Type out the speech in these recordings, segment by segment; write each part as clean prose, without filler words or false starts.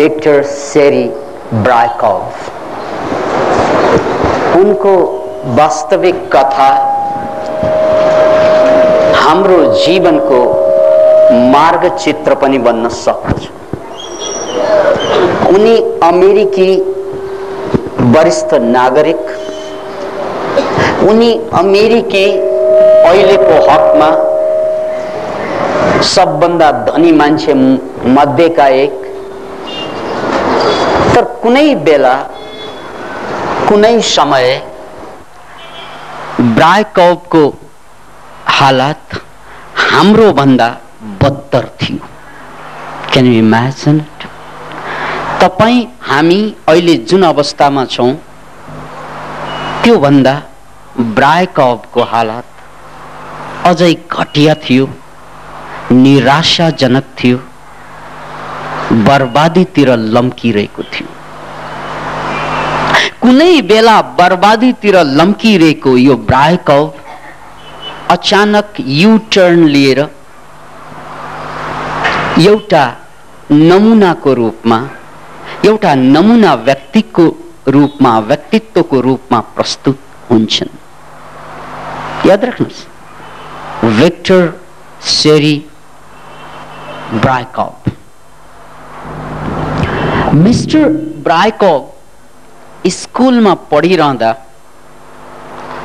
Victor सेरी ब्राइकोव। उनको वास्तविक कथा हाम्रो जीवनको मार्गचित्र पनि बन्न सक्छ। उनी अमेरिकी वरिष्ठ नागरिक, उनी अमेरिकी अहिलेको हकमा सबभन्दा धनी मान्छे मध्येका एक। तर कुनै बेला कुनै समय ब्राइकोवको हालत हाम्रो भन्दा बदतर थियो। Can you imagine it? तपाई हामी अहिले जुन अवस्थामा छौं त्यो भन्दा ब्राइकोवको हालत अझै घटिया थियो, निराशाजनक थियो, बर्बादीतिर लम्किरहेको थियो। कुनै बेला बर्बादीतिर लम्किरहेको यो ब्राइकोव अचानक यू टर्न लिएर एउटा नमुनाको रूपमा, एउटा नमुना व्यक्तित्वको रूपमा प्रस्तुत हुन्छन्। याद राख्नुहोस्, विक्टर सेरी ब्राइकोव। मिस्टर ब्राइकोव स्कुलमा पढिरहँदा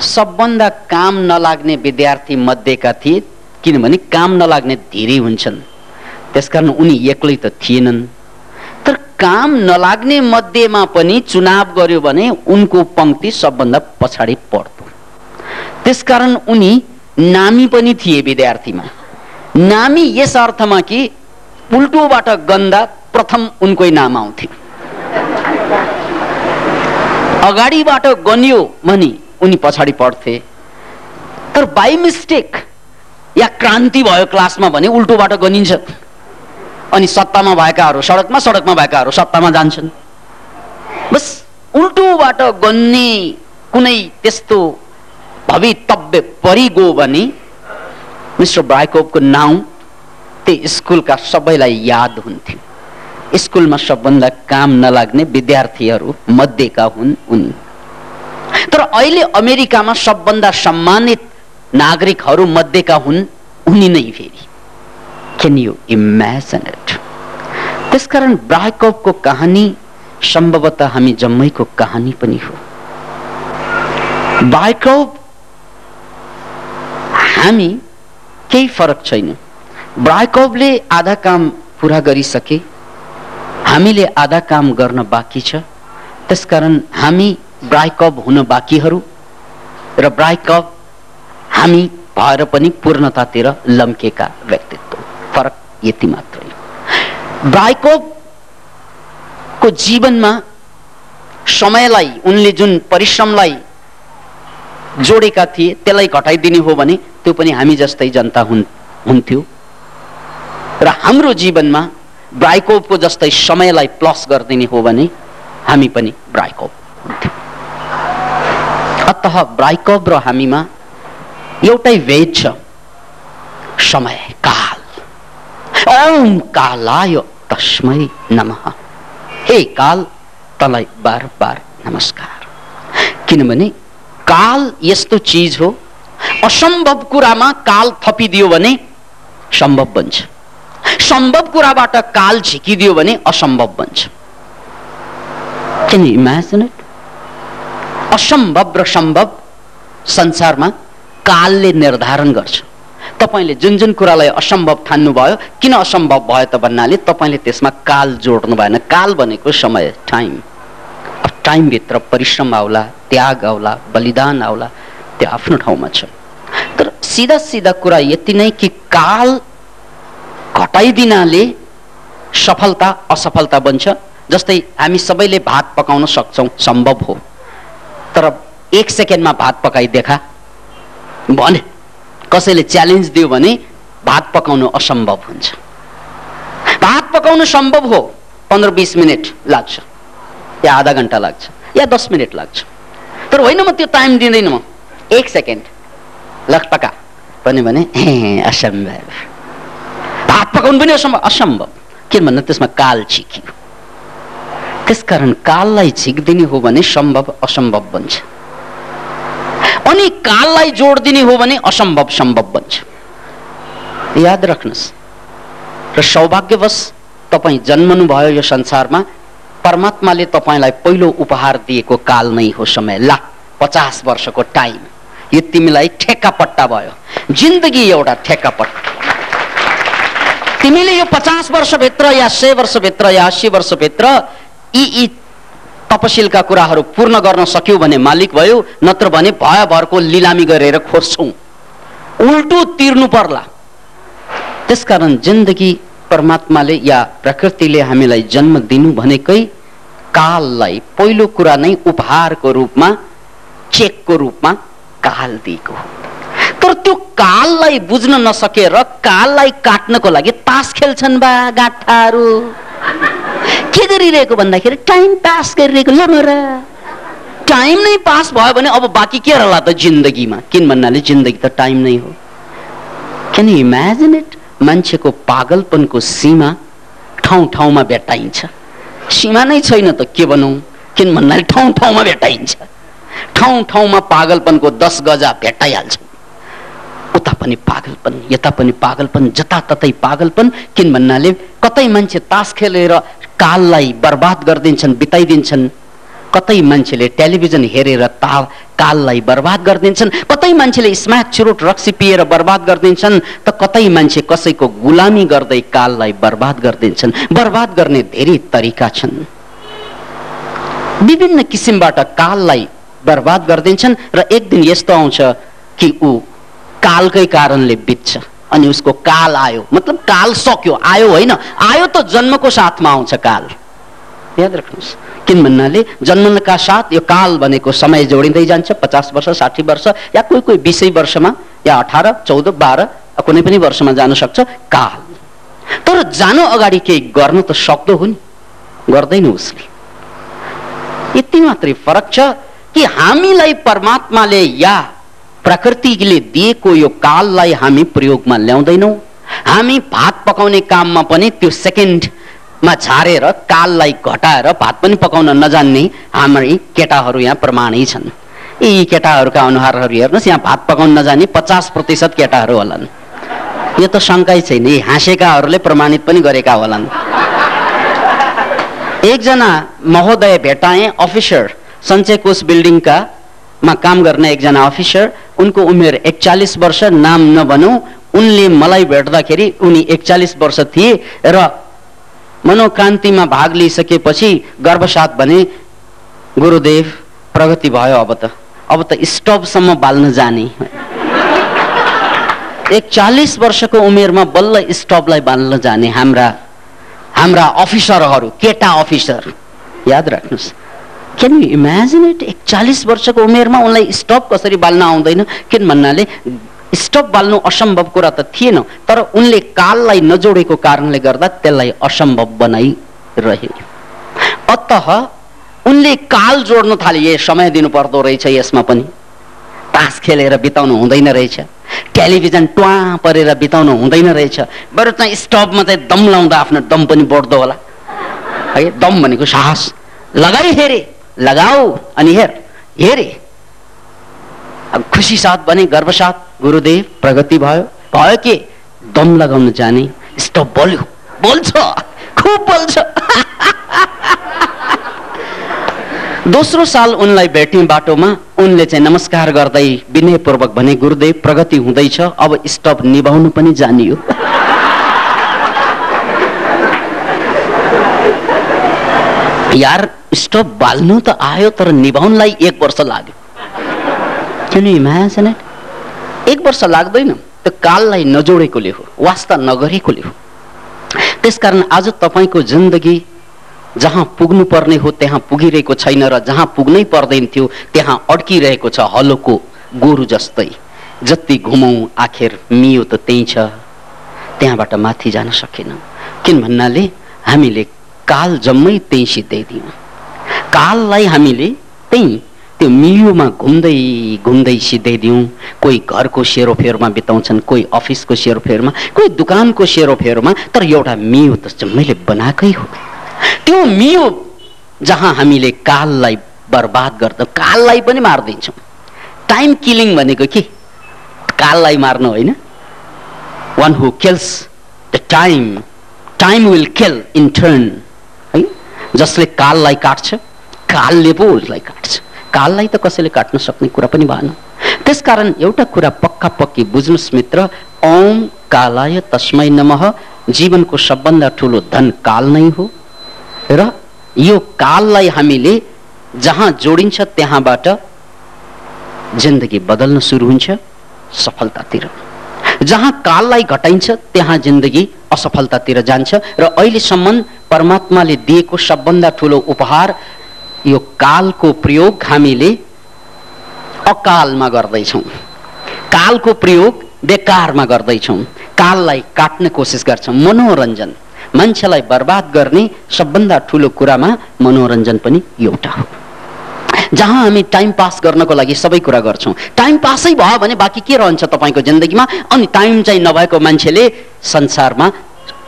सबभन्दा काम नलाग्ने विद्यार्थी मध्येका थिए, किनभने काम नलाग्ने धेरै हुन्छन्, त्यसकारण उनी एक्लै त थिएनन्। तर काम नलाग्ने मध्येमा पनि चुनाव गर्यो भने उनको पंक्ति सबभन्दा पछाडि पड्थ्यो। त्यसकारण उनी नामी पनि थिए विद्यार्थीमा। नामी यस अर्थमा कि उल्टोबाट गन्दा प्रथम उनकै नाम आउँथ्यो। अगाडिबाट गनियो भने उनी पछाडि पढ्थे। तर बाई मिस्टेक या क्रान्ति भयो क्लासमा भने उल्टोबाट गनिन्छ, अनि सत्तामा भएकाहरू सडकमा, सडकमा भएकाहरू सत्तामा जान्छन्। बस उल्टोबाट गन्ने कुनै त्यस्तो भवितव्य परिगयो भने मिस्टर ब्राइकोवको नाउँ त्यो स्कुलका सबैलाई याद हुन्थ्यो। स्कुलमा सबभन्दा काम नलाग्ने विद्यार्थीहरू मध्येका हुन् उनी। तर अहिले अमेरिकामा सबभन्दा सम्मानित नागरिकहरू मध्येका हुन् उनी नै फेरि। Can you imagine it? त्यसकारण ब्राइकोवको कहानी सम्भवतः हामी जम्मैको कहानी पनि हो। ब्राइकोव हामी केही फरक छैन। ब्राइकोवले आधा काम पूरा गरिसके, हामीले आधा काम गर्न बाँकी छ। त्यसकारण हामी ब्राइकोव हुन बाँकीहरू र ब्राइकोव हामी भएर पनि पूर्णतातिर लम्केका व्यक्तित्व। फरक यति मात्रै हो। ब्राइकोवको जीवनमा समयलाई, उनले जुन परिश्रमलाई जोडेका थिए त्यसलाई घटाइदिने हो भने त्यो पनि हामी जस्तै जनता हुन्थ्यो। र हाम्रो जीवनमा ब्राइकोवको जस्तै समयलाई प्लस गरिदिने हो भने हामी पनि ब्राइकोव हुन्थ्यौँ। अतः ब्राइकोव र हामीमा एउटै भेद छ, समय, काल। ओम कालाय तस्मै नमः। हे काल, तँलाई बार बार नमस्कार। किनभने काल यस्तो चीज हो, असम्भव कुरामा काल थपिदियो भने सम्भव बन्छ, सम्भव कुराबाट काल झिकिदियो भने असम्भव बन्छ। Can you imagine it? असम्भव र सम्भव संसारमा कालले निर्धारण गर्छ। तपाईले जुन जुन कुरालाई असम्भव ठान्नुभयो, किन असम्भव भयो त भन्नाले तपाईले त्यसमा काल जोड्नु भएन। काल भनेको समय, टाइम। टाइम भित्र परिश्रम आउला, त्याग आउला, बलिदान आउला, त्यो आफ्नो ठाउँमा छ। तर सीधा सीधा कुरा यति नै कि काल घटाइदिनाले सफलता असफलता बन्छ। जस्तै हामी सबैले भात पकाउन सक्छौं, सम्भव हो। तर 1 सेकेन्डमा भात पकाइ देखा भने कसैले च्यालेन्ज दियो भने भात पकाउनु असम्भव हुन्छ। भात पकाउनु सम्भव हो, 15-20 मिनेट लाग्छ, या आधा घण्टा लाग्छ, या 10 मिनेट लाग्छ। तर होइन, म त्यो टाइम दिँदैन, म 1 सेकेन्ड लखपका पनि भने असम्भव। भात पकाउनु पनि असम्भव। किन भन्नु, त्यसमा काल छिकियो। त्यसकारण काललाई झिक्दिने हो भने सम्भव असम्भव बन्छ, अनि काललाई जोड्दिने हो भने असम्भव सम्भव बन्छ। याद राख्नुहोस्। र सौभाग्यवश तपाईँ जन्मनु भयो यो संसारमा, परमात्माले तपाईलाई पहिलो उपहार दिएको काल नै हो समय। ला 50 वर्षको टाइम, यो तिमीलाई ठेक्कापट्टा भयो। जिन्दगी एउटा ठेक्कापट्टा। तिमीले यो 50 वर्षभित्र या 100 वर्षभित्र या 80 वर्षभित्र यी तपसिलका कुराहरू पूर्ण गर्न सक्यौ भने मालिक भयो, नत्र भने भयभरको लिलामी गरेर खोज्छौ, उल्टो तिर्नु पर्ला। त्यसकारण जिन्दगी परमात्माले या प्रकृतिले हामीलाई जन्म दिनु भनेकै काललाई पहिलो कुरा नै उपहारको रूपमा, चेकको रूपमा काल दिएको हो। तर त्यो काललाई बुझ्न नसकेर काललाई काट्नको लागि तास खेल्छन् बा गाठाहरू। के गरिरहेको भन्दाखेरि टाइम पास गरिरहेको। लमरा टाइम नै पास भयो भने अब बाँकी के रहला त जिन्दगीमा? किन भन्नाले जिन्दगी त टाइम नै हो। Can you imagine it? मान्छेको पागलपनको सीमा ठाउँ ठाउँमा भेटाइन्छ। सीमा नै छैन त के भनौँ? किन भन्नाले ठाउँ ठाउँमा भेटाइन्छ। ठाउँ ठाउँमा पागलपनको 10 गजा भेटाइहाल्छ। उता पनि पागलपन, यता पनि पागलपन, जताततै पागलपन। किन भन्नाले कतै मान्छे तास खेलेर काललाई बर्बाद गरिदिन्छन्, बिताइदिन्छन्। कतै मान्छेले टेलिभिजन हेरेर काललाई बर्बाद गरिदिन्छन्। कतै मान्छेले स्म्याक चुरोट रक्सी पिएर बर्बाद गरिदिन्छन्, त कतै मान्छे कसैको गुलामी गर्दै काललाई बर्बाद गरिदिन्छन्। बर्बाद गर्ने धेरै तरिका छन्। विभिन्न किसिमबाट काललाई बर्बाद गरिदिन्छन् र एक दिन यस्तो आउँछ कि ऊ कालकै कारणले बित्छ अनि उसको काल आयो, मतलब काल सक्यो, आयो होइन, आयो त जन्मको साथमा आउँछ काल। याद राख्नुहोस्। किन भन्नाले जन्मका साथ यो काल भनेको समय जोडिँदै जान्छ। 50 वर्ष, 60 वर्ष या कोही कोही 20 वर्षमा या 18, 14, 12 कुनै पनि वर्षमा जान सक्छ काल। तर जानु अगाडि केही गर्न त सक्दो हो नि, गर्दैन उसले। यति मात्रै फरक छ कि हामीलाई परमात्माले या प्रकृतिले दिएको यो काललाई हामी प्रयोगमा ल्याउँदैनौँ। हामी भात पकाउने काममा पनि त्यो सेकेन्डमा झारेर काललाई घटाएर भात पनि पकाउन नजान्ने हाम्रै केटाहरू यहाँ प्रमाणै छन्। यी केटाहरूका अनुहारहरू हेर्नुहोस्, यहाँ भात पकाउन नजाने 50% केटाहरू होलान्। यो त शङ्कै छैन, यी हाँसेकाहरूले प्रमाणित पनि गरेका होलान्। एकजना महोदय भेटाएँ, अफिसर, सञ्चय कोष बिल्डिङका मा काम गर्ने एकजना अफिसर। उनको उमेर 41 वर्ष, नाम नभनौँ। उनले मलाई भेट्दाखेरि उनी 41 वर्ष थिए र मनोक्रान्तिमा भाग लिइसकेपछि गर्भसाथ भने, गुरुदेव प्रगति भयो, अब त स्टोभसम्म बाल्न जाने। 41 वर्षको उमेरमा बल्ल स्टोभलाई बाल्न जाने हाम्रा अफिसरहरू, केटा अफिसर। याद राख्नुहोस्। Can you imagine it? 41 वर्षको उमेरमा उनलाई स्टोभ कसरी बाल्न आउँदैन? किन भन्नाले स्टोभ बाल्नु असम्भव कुरा त थिएन, तर उनले काललाई नजोडेको कारणले गर्दा त्यसलाई असम्भव बनाइरहे। अतः उनले काल जोड्न थाले। यो समय दिनु पर्दो रहेछ, यसमा पनि तास खेलेर बिताउनु हुँदैन रहेछ, टेलिभिजन ट्वा परेर बिताउनु हुँदैन रहेछ। बरु चाहिँ स्टोभमा चाहिँ दम लाउँदा आफ्नो दम पनि बढ्दो होला है। दम भनेको साहस। लगाई हेरे, लगाऊ अनि हेरे। अब खुसी साथ भने गर्भसाथ, गुरुदेव प्रगति भयो के? दम लगाउन जाने, स्टोभ बोल्यो, बोल्छ, खुब बोल्छ। दोस्रो साल उनलाई भेट्यौं बाटोमा। उनले चाहिँ नमस्कार गर्दै विनयपूर्वक भने, गुरुदेव प्रगति हुँदैछ, अब स्टोभ निभाउनु पनि जानियो। यार स्टोभ बाल्नु त आयो, तर निभाउनलाई 1 वर्ष लाग्यो। Can you imagine it? 1 वर्ष लाग्दैन, त्यो काललाई नजोडेकोले हो, वास्ता नगरेकोले हो। त्यसकारण आज तपाईको जिन्दगी जहाँ पुग्नु पर्ने हो त्यहाँ पुगिरहेको छैन र जहाँ पुग्नै पर्दैन थियो त्यहाँ अड्किरहेको छ, हलोको गोरु जस्तै। जति घुमौं आखिर मियो त त्यही छ, त्यहाँबाट माथि जान सकेन। किन भन्नाले हामीले काल जम्मै त्यही सिद्धाइदियौँ। काललाई हामीले त्यही त्यो मियोमा घुम्दै घुम्दै सिद्धाइदियौँ। कोही घरको सेरोफेरमा बिताउँछन्, कोही अफिसको सेरोफेरमा, कोही दुकानको सेरोफेरमा, तर एउटा मियो त जम्मैले बनाएकै हो। त्यो मियो जहाँ हामीले काललाई बर्बाद गर्छौँ, काललाई पनि मार्दिन्छौँ। टाइम किलिङ भनेको के? काललाई मार्नु होइन। One who kills the time, time will kill in turn, है। जसले काललाई काट्छ, कालले पो उसलाई काट्छ। काललाई त कसैले काट्न सक्ने कुरा पनि भएन। त्यसकारण एउटा कुरा पक्का पक्की बुझ्नुस् मित्र, ओम कालाय तस्मै नमः। जीवनको सबभन्दा ठुलो धन काल नै हो र यो काललाई हामीले जहाँ जोडिन्छ त्यहाँबाट जिन्दगी बदल्न सुरु हुन्छ सफलतातिर। जहाँ काललाई घटाइन्छ त्यहाँ जिन्दगी असफलतातिर जान्छ। र अहिलेसम्म परमात्माले दिएको सबभन्दा ठुलो उपहार यो कालको प्रयोग हामीले अकालमा गर्दैछौँ, कालको प्रयोग बेकारमा गर्दैछौँ, काललाई काट्ने कोसिस गर्छौँ। मनोरञ्जन, मान्छेलाई बर्बाद गर्ने सबभन्दा ठुलो कुरामा मनोरञ्जन पनि एउटा हो। जहाँ हामी टाइम पास गर्नको लागि सबै कुरा गर्छौँ, टाइम पासै भयो भने बाँकी के रहन्छ तपाईँको जिन्दगीमा? अनि टाइम चाहिँ नभएको मान्छेले संसारमा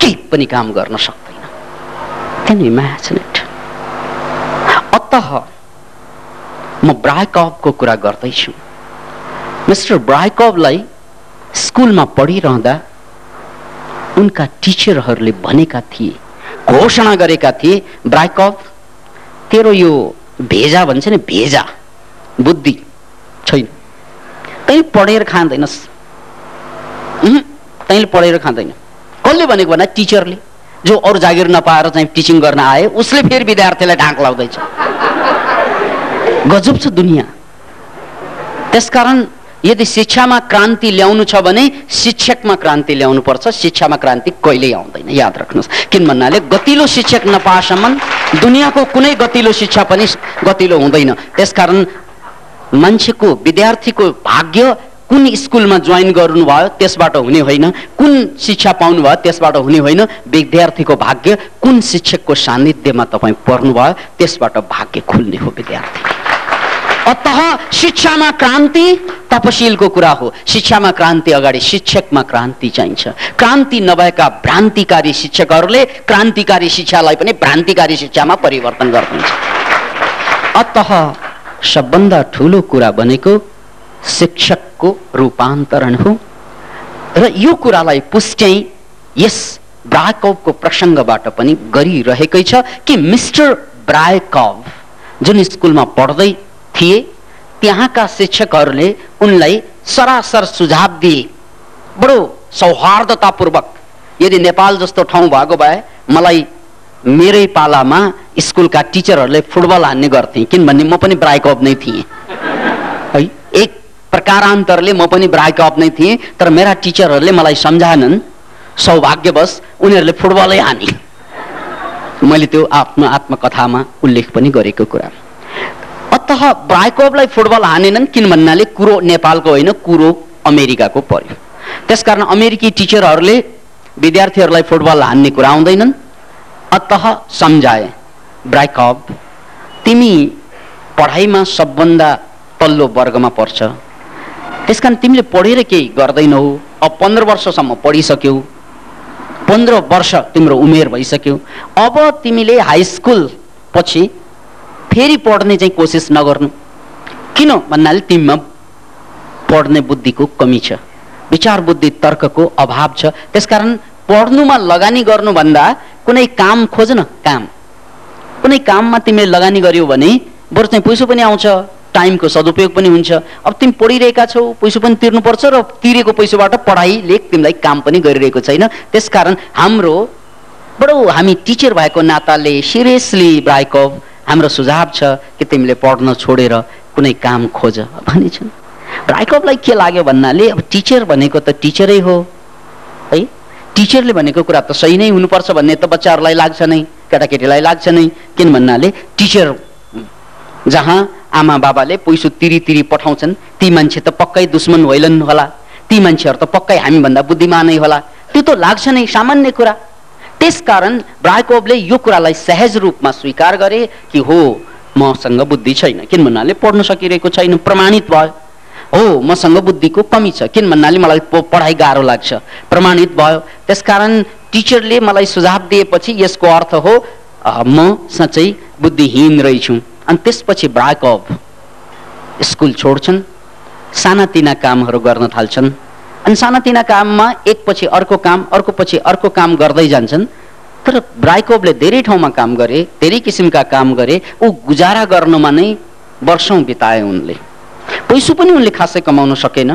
केही पनि काम गर्न सक्दैन। Can you imagine it? अतः म ब्रायकॉवको कुरा गर्दैछु। मिस्टर ब्रायकॉवलाई स्कुलमा पढिरहँदा उनका टिचरहरूले भनेका थिए, घोषणा गरेका थिए, ब्रायकॉव तेरो यो भेजा भन्छ नि, भेजा बुद्धि छैन, तैँले पढेर खाँदैनस्, तैँले पढेर खाँदैन। कसले भनेको भन्दा टिचरले, जो अरू जागिर नपाएर चाहिँ टिचिङ गर्न आए उसले फेरि विद्यार्थीलाई ढाक लाउँदैछ। गजब छ दुनियाँ। त्यसकारण यदि शिक्षामा क्रान्ति ल्याउनु छ भने शिक्षकमा क्रान्ति ल्याउनु पर्छ। शिक्षामा क्रान्ति कहिल्यै आउँदैन, याद राख्नुहोस्। किन भन्नाले गतिलो शिक्षक नपाएसम्म दुनियाँको कुनै गतिलो शिक्षा पनि गतिलो हुँदैन। त्यसकारण मान्छेको, विद्यार्थीको भाग्य कुन स्कुलमा जोइन गर्नुभयो त्यसबाट हुने होइन, कुन शिक्षा पाउनुभयो त्यसबाट हुने होइन। विद्यार्थीको भाग्य कुन शिक्षकको सान्निध्यमा तपाईँ पर्नुभयो त्यसबाट भाग्य खुल्ने हो विद्यार्थी। अतः शिक्षामा क्रान्ति तपशीलको कुरा हो। शिक्षामा क्रान्ति अगाडि शिक्षकमा क्रान्ति चाहिन्छ। क्रान्ति नभएका भ्रान्तिकारी शिक्षकहरूले क्रान्तिकारी शिक्षालाई पनि भ्रान्तिकारी शिक्षामा परिवर्तन गर्नुहुन्छ। अतः सबभन्दा ठुलो कुरा भनेको शिक्षकको रूपान्तरण हो। र यो कुरालाई पुष्टि यस ब्रायकॉवको प्रसङ्गबाट पनि गरिरहेकै छ कि मिस्टर ब्रायकॉव जुन स्कुलमा पढ्दै थिए त्यहाँका शिक्षकहरूले उनलाई सरासर सुझाव दिए, बडो सौहार्दतापूर्वक। यदि नेपाल जस्तो ठाउँ भएको भए मलाई मेरै पालामा स्कुलका टिचरहरूले फुटबल हान्ने गर्थे, किनभने म पनि ब्रायकॉव नै थिएँ है। एक प्रकारान्तरले म पनि ब्रायकॉव नै थिएँ, तर मेरा टिचरहरूले मलाई सम्झाएनन्। सौभाग्यवश उनीहरूले फुटबलै हाने। मैले त्यो आफ्नो आत्मकथामा उल्लेख पनि गरेको कुरा। अतः ब्रायकॉवलाई फुटबल हानेनन् किन भन्नाले कुरो नेपालको होइन, कुरो अमेरिकाको पर्यो। त्यसकारण अमेरिकी टिचरहरूले विद्यार्थीहरूलाई फुटबल हान्ने कुरा आउँदैनन्। अतः सम्झाए, ब्रायकॉव तिमी पढाइमा सबभन्दा तल्लो वर्गमा पर्छ, त्यसकारण तिमीले पढेर केही गर्दैनौ। अब 15 वर्षसम्म पढिसक्यौ, 15 वर्ष तिम्रो उमेर भइसक्यो। अब तिमीले हाई स्कुल पछि फेरि पढ्ने चाहिँ कोसिस नगर्नु। किन भन्नाले तिमीमा पढ्ने बुद्धिको कमी छ, विचार बुद्धि तर्कको अभाव छ। त्यसकारण पढ्नुमा लगानी गर्नुभन्दा कुनै काम खोज न। काम, कुनै काममा तिमीले लगानी गर्यौ भने बरु चाहिँ पैसा पनि आउँछ, टाइमको सदुपयोग पनि हुन्छ। अब तिमी पढिरहेका छौ, पैसा पनि तिर्नुपर्छ र तिरेको पैसाबाट पढाइले तिमीलाई काम पनि गरिरहेको छैन। त्यसकारण हामी टिचर भएको नाताले सिरियसली ब्रायकॉव हाम्रो सुझाव छ कि तिमीले पढ्न छोडेर कुनै काम खोज भनेछन्। ब्रायकॉवलाई के लाग्यो भन्नाले अब टिचर भनेको त टिचरै हो है, टिचरले भनेको कुरा त सही नै हुनुपर्छ भन्ने त बच्चाहरूलाई लाग्छ नै, केटाकेटीलाई लाग्छ नै। किन भन्नाले टिचर जहाँ आमा बाबाले पैसा तिरी पठाउँछन् ती मान्छे त पक्कै दुश्मन होइलन् होला, ती मान्छेहरू त पक्कै हामीभन्दा बुद्धिमानै होला, त्यो त लाग्छ नै, सामान्य कुरा। त्यसकारण ब्रायकॉवले यो कुरालाई सहज रूपमा स्वीकार गरे कि हो मसँग बुद्धि छैन, किन भन्नाले पढ्न सकिरहेको छैन, प्रमाणित भयो। हो मसँग बुद्धिको कमी छ, किन भन्नाले मलाई पढाइ गाह्रो लाग्छ, प्रमाणित भयो। त्यसकारण टिचरले मलाई सुझाव दिएपछि यसको अर्थ हो म साँच्चै बुद्धिहीन रहेछु। अनि त्यसपछि ब्रायकोभ स्कुल छोड्छन्, सानातिना कामहरू गर्न थाल्छन्। अनि सानातिना काममा एकपछि अर्को काम, अर्कोपछि अर्को काम गर्दै जान्छन्। तर ब्रायकोभले धेरै ठाउँमा काम गरे, धेरै किसिमका काम गरे। ऊ गुजारा गर्नुमा नै वर्षौं बिताए उनले। पैसो पनि उनले खासै कमाउन सकेन,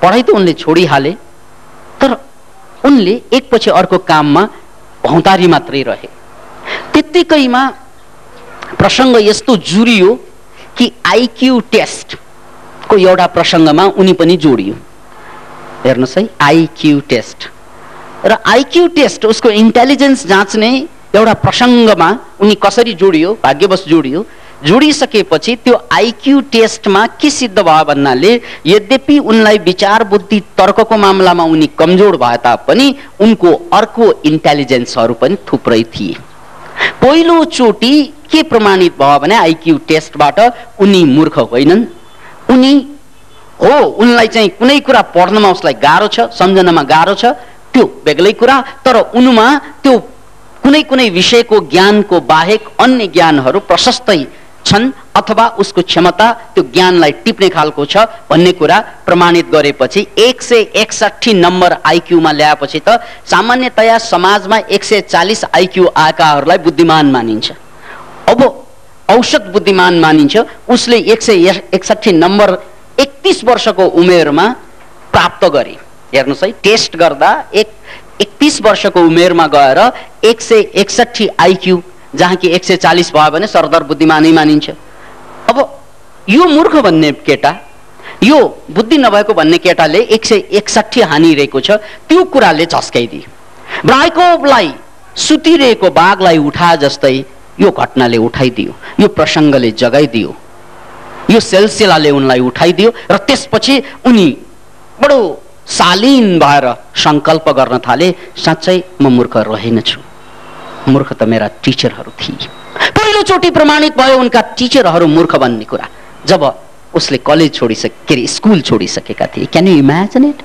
पढाइ त उनले छोडिहाले। तर उनले एकपछि अर्को काममा भौतारी मात्रै रहे। त्यत्तिकैमा प्रसङ्ग यस्तो जुरियो कि आइक्यू टेस्ट को एउटा प्रसङ्गमा उनी पनि जोडियो। हेर्नुहोस् है, आइक्यू टेस्ट र आइक्यू टेस्ट, उसको इन्टेलिजेन्स जाँच्ने एउटा प्रसङ्गमा उनी कसरी जोडियो, भाग्यवश जोडियो। जोडिसकेपछि त्यो आइक्यू टेस्टमा के सिद्ध भयो भन्नाले यद्यपि उनलाई विचार बुद्धि तर्कको मामलामा उनी कमजोर भए तापनि उनको अर्को इन्टेलिजेन्सहरू पनि थुप्रै थिए। पहिलो चोटि के प्रमाणित भयो भने आइक्यू टेस्टबाट उनी मूर्ख होइनन्। उनी हो, उनलाई चाहिँ कुनै कुरा पढ्नमा उसलाई गाह्रो छ, सम्झनमा गाह्रो छ, त्यो बेग्लै कुरा। तर उनमा त्यो कुनै कुनै विषयको ज्ञानको बाहेक अन्य ज्ञानहरू प्रशस्तै छन्, अथवा उसको क्षमता त्यो ज्ञानलाई टिप्ने खालको छ भन्ने कुरा प्रमाणित गरेपछि 161 नम्बर आइक्यूमा ल्याएपछि त सामान्यतया समाजमा 140 आइक्यू आएकाहरूलाई बुद्धिमान मानिन्छ। अब औसत बुद्धिमान मानिन्छ। उसले 161 नम्बर 31 वर्षको उमेरमा प्राप्त गरे। हेर्नुहोस् है, टेस्ट गर्दा 31 वर्षको उमेरमा गएर 161 आइक्यू, जहाँ कि 140 भयो भने सरदर बुद्धिमानै मानिन्छ। अब यो मूर्ख भन्ने केटा, यो बुद्धि नभएको भन्ने केटाले 161 हानिरहेको छ, त्यो कुराले झस्काइदियो। ब्रायकोभलाई सुतिरहेको बाघलाई उठा जस्तै यो घटनाले उठाइदियो, यो प्रसङ्गले जगाइदियो, यो सिलसिलाले उनलाई उठाइदियो। र त्यसपछि उनी बडो शालीन भएर संकल्प गर्न थाले, साँच्चै म मूर्ख रहेनछु, मूर्ख त मेरा टिचरहरू थिए। पहिलोचोटि प्रमाणित भयो उनका टिचरहरू मूर्ख भन्ने कुरा जब उसले कलेज छोडिसके, स्कुल छोडिसकेका थिए। Can you imagine it?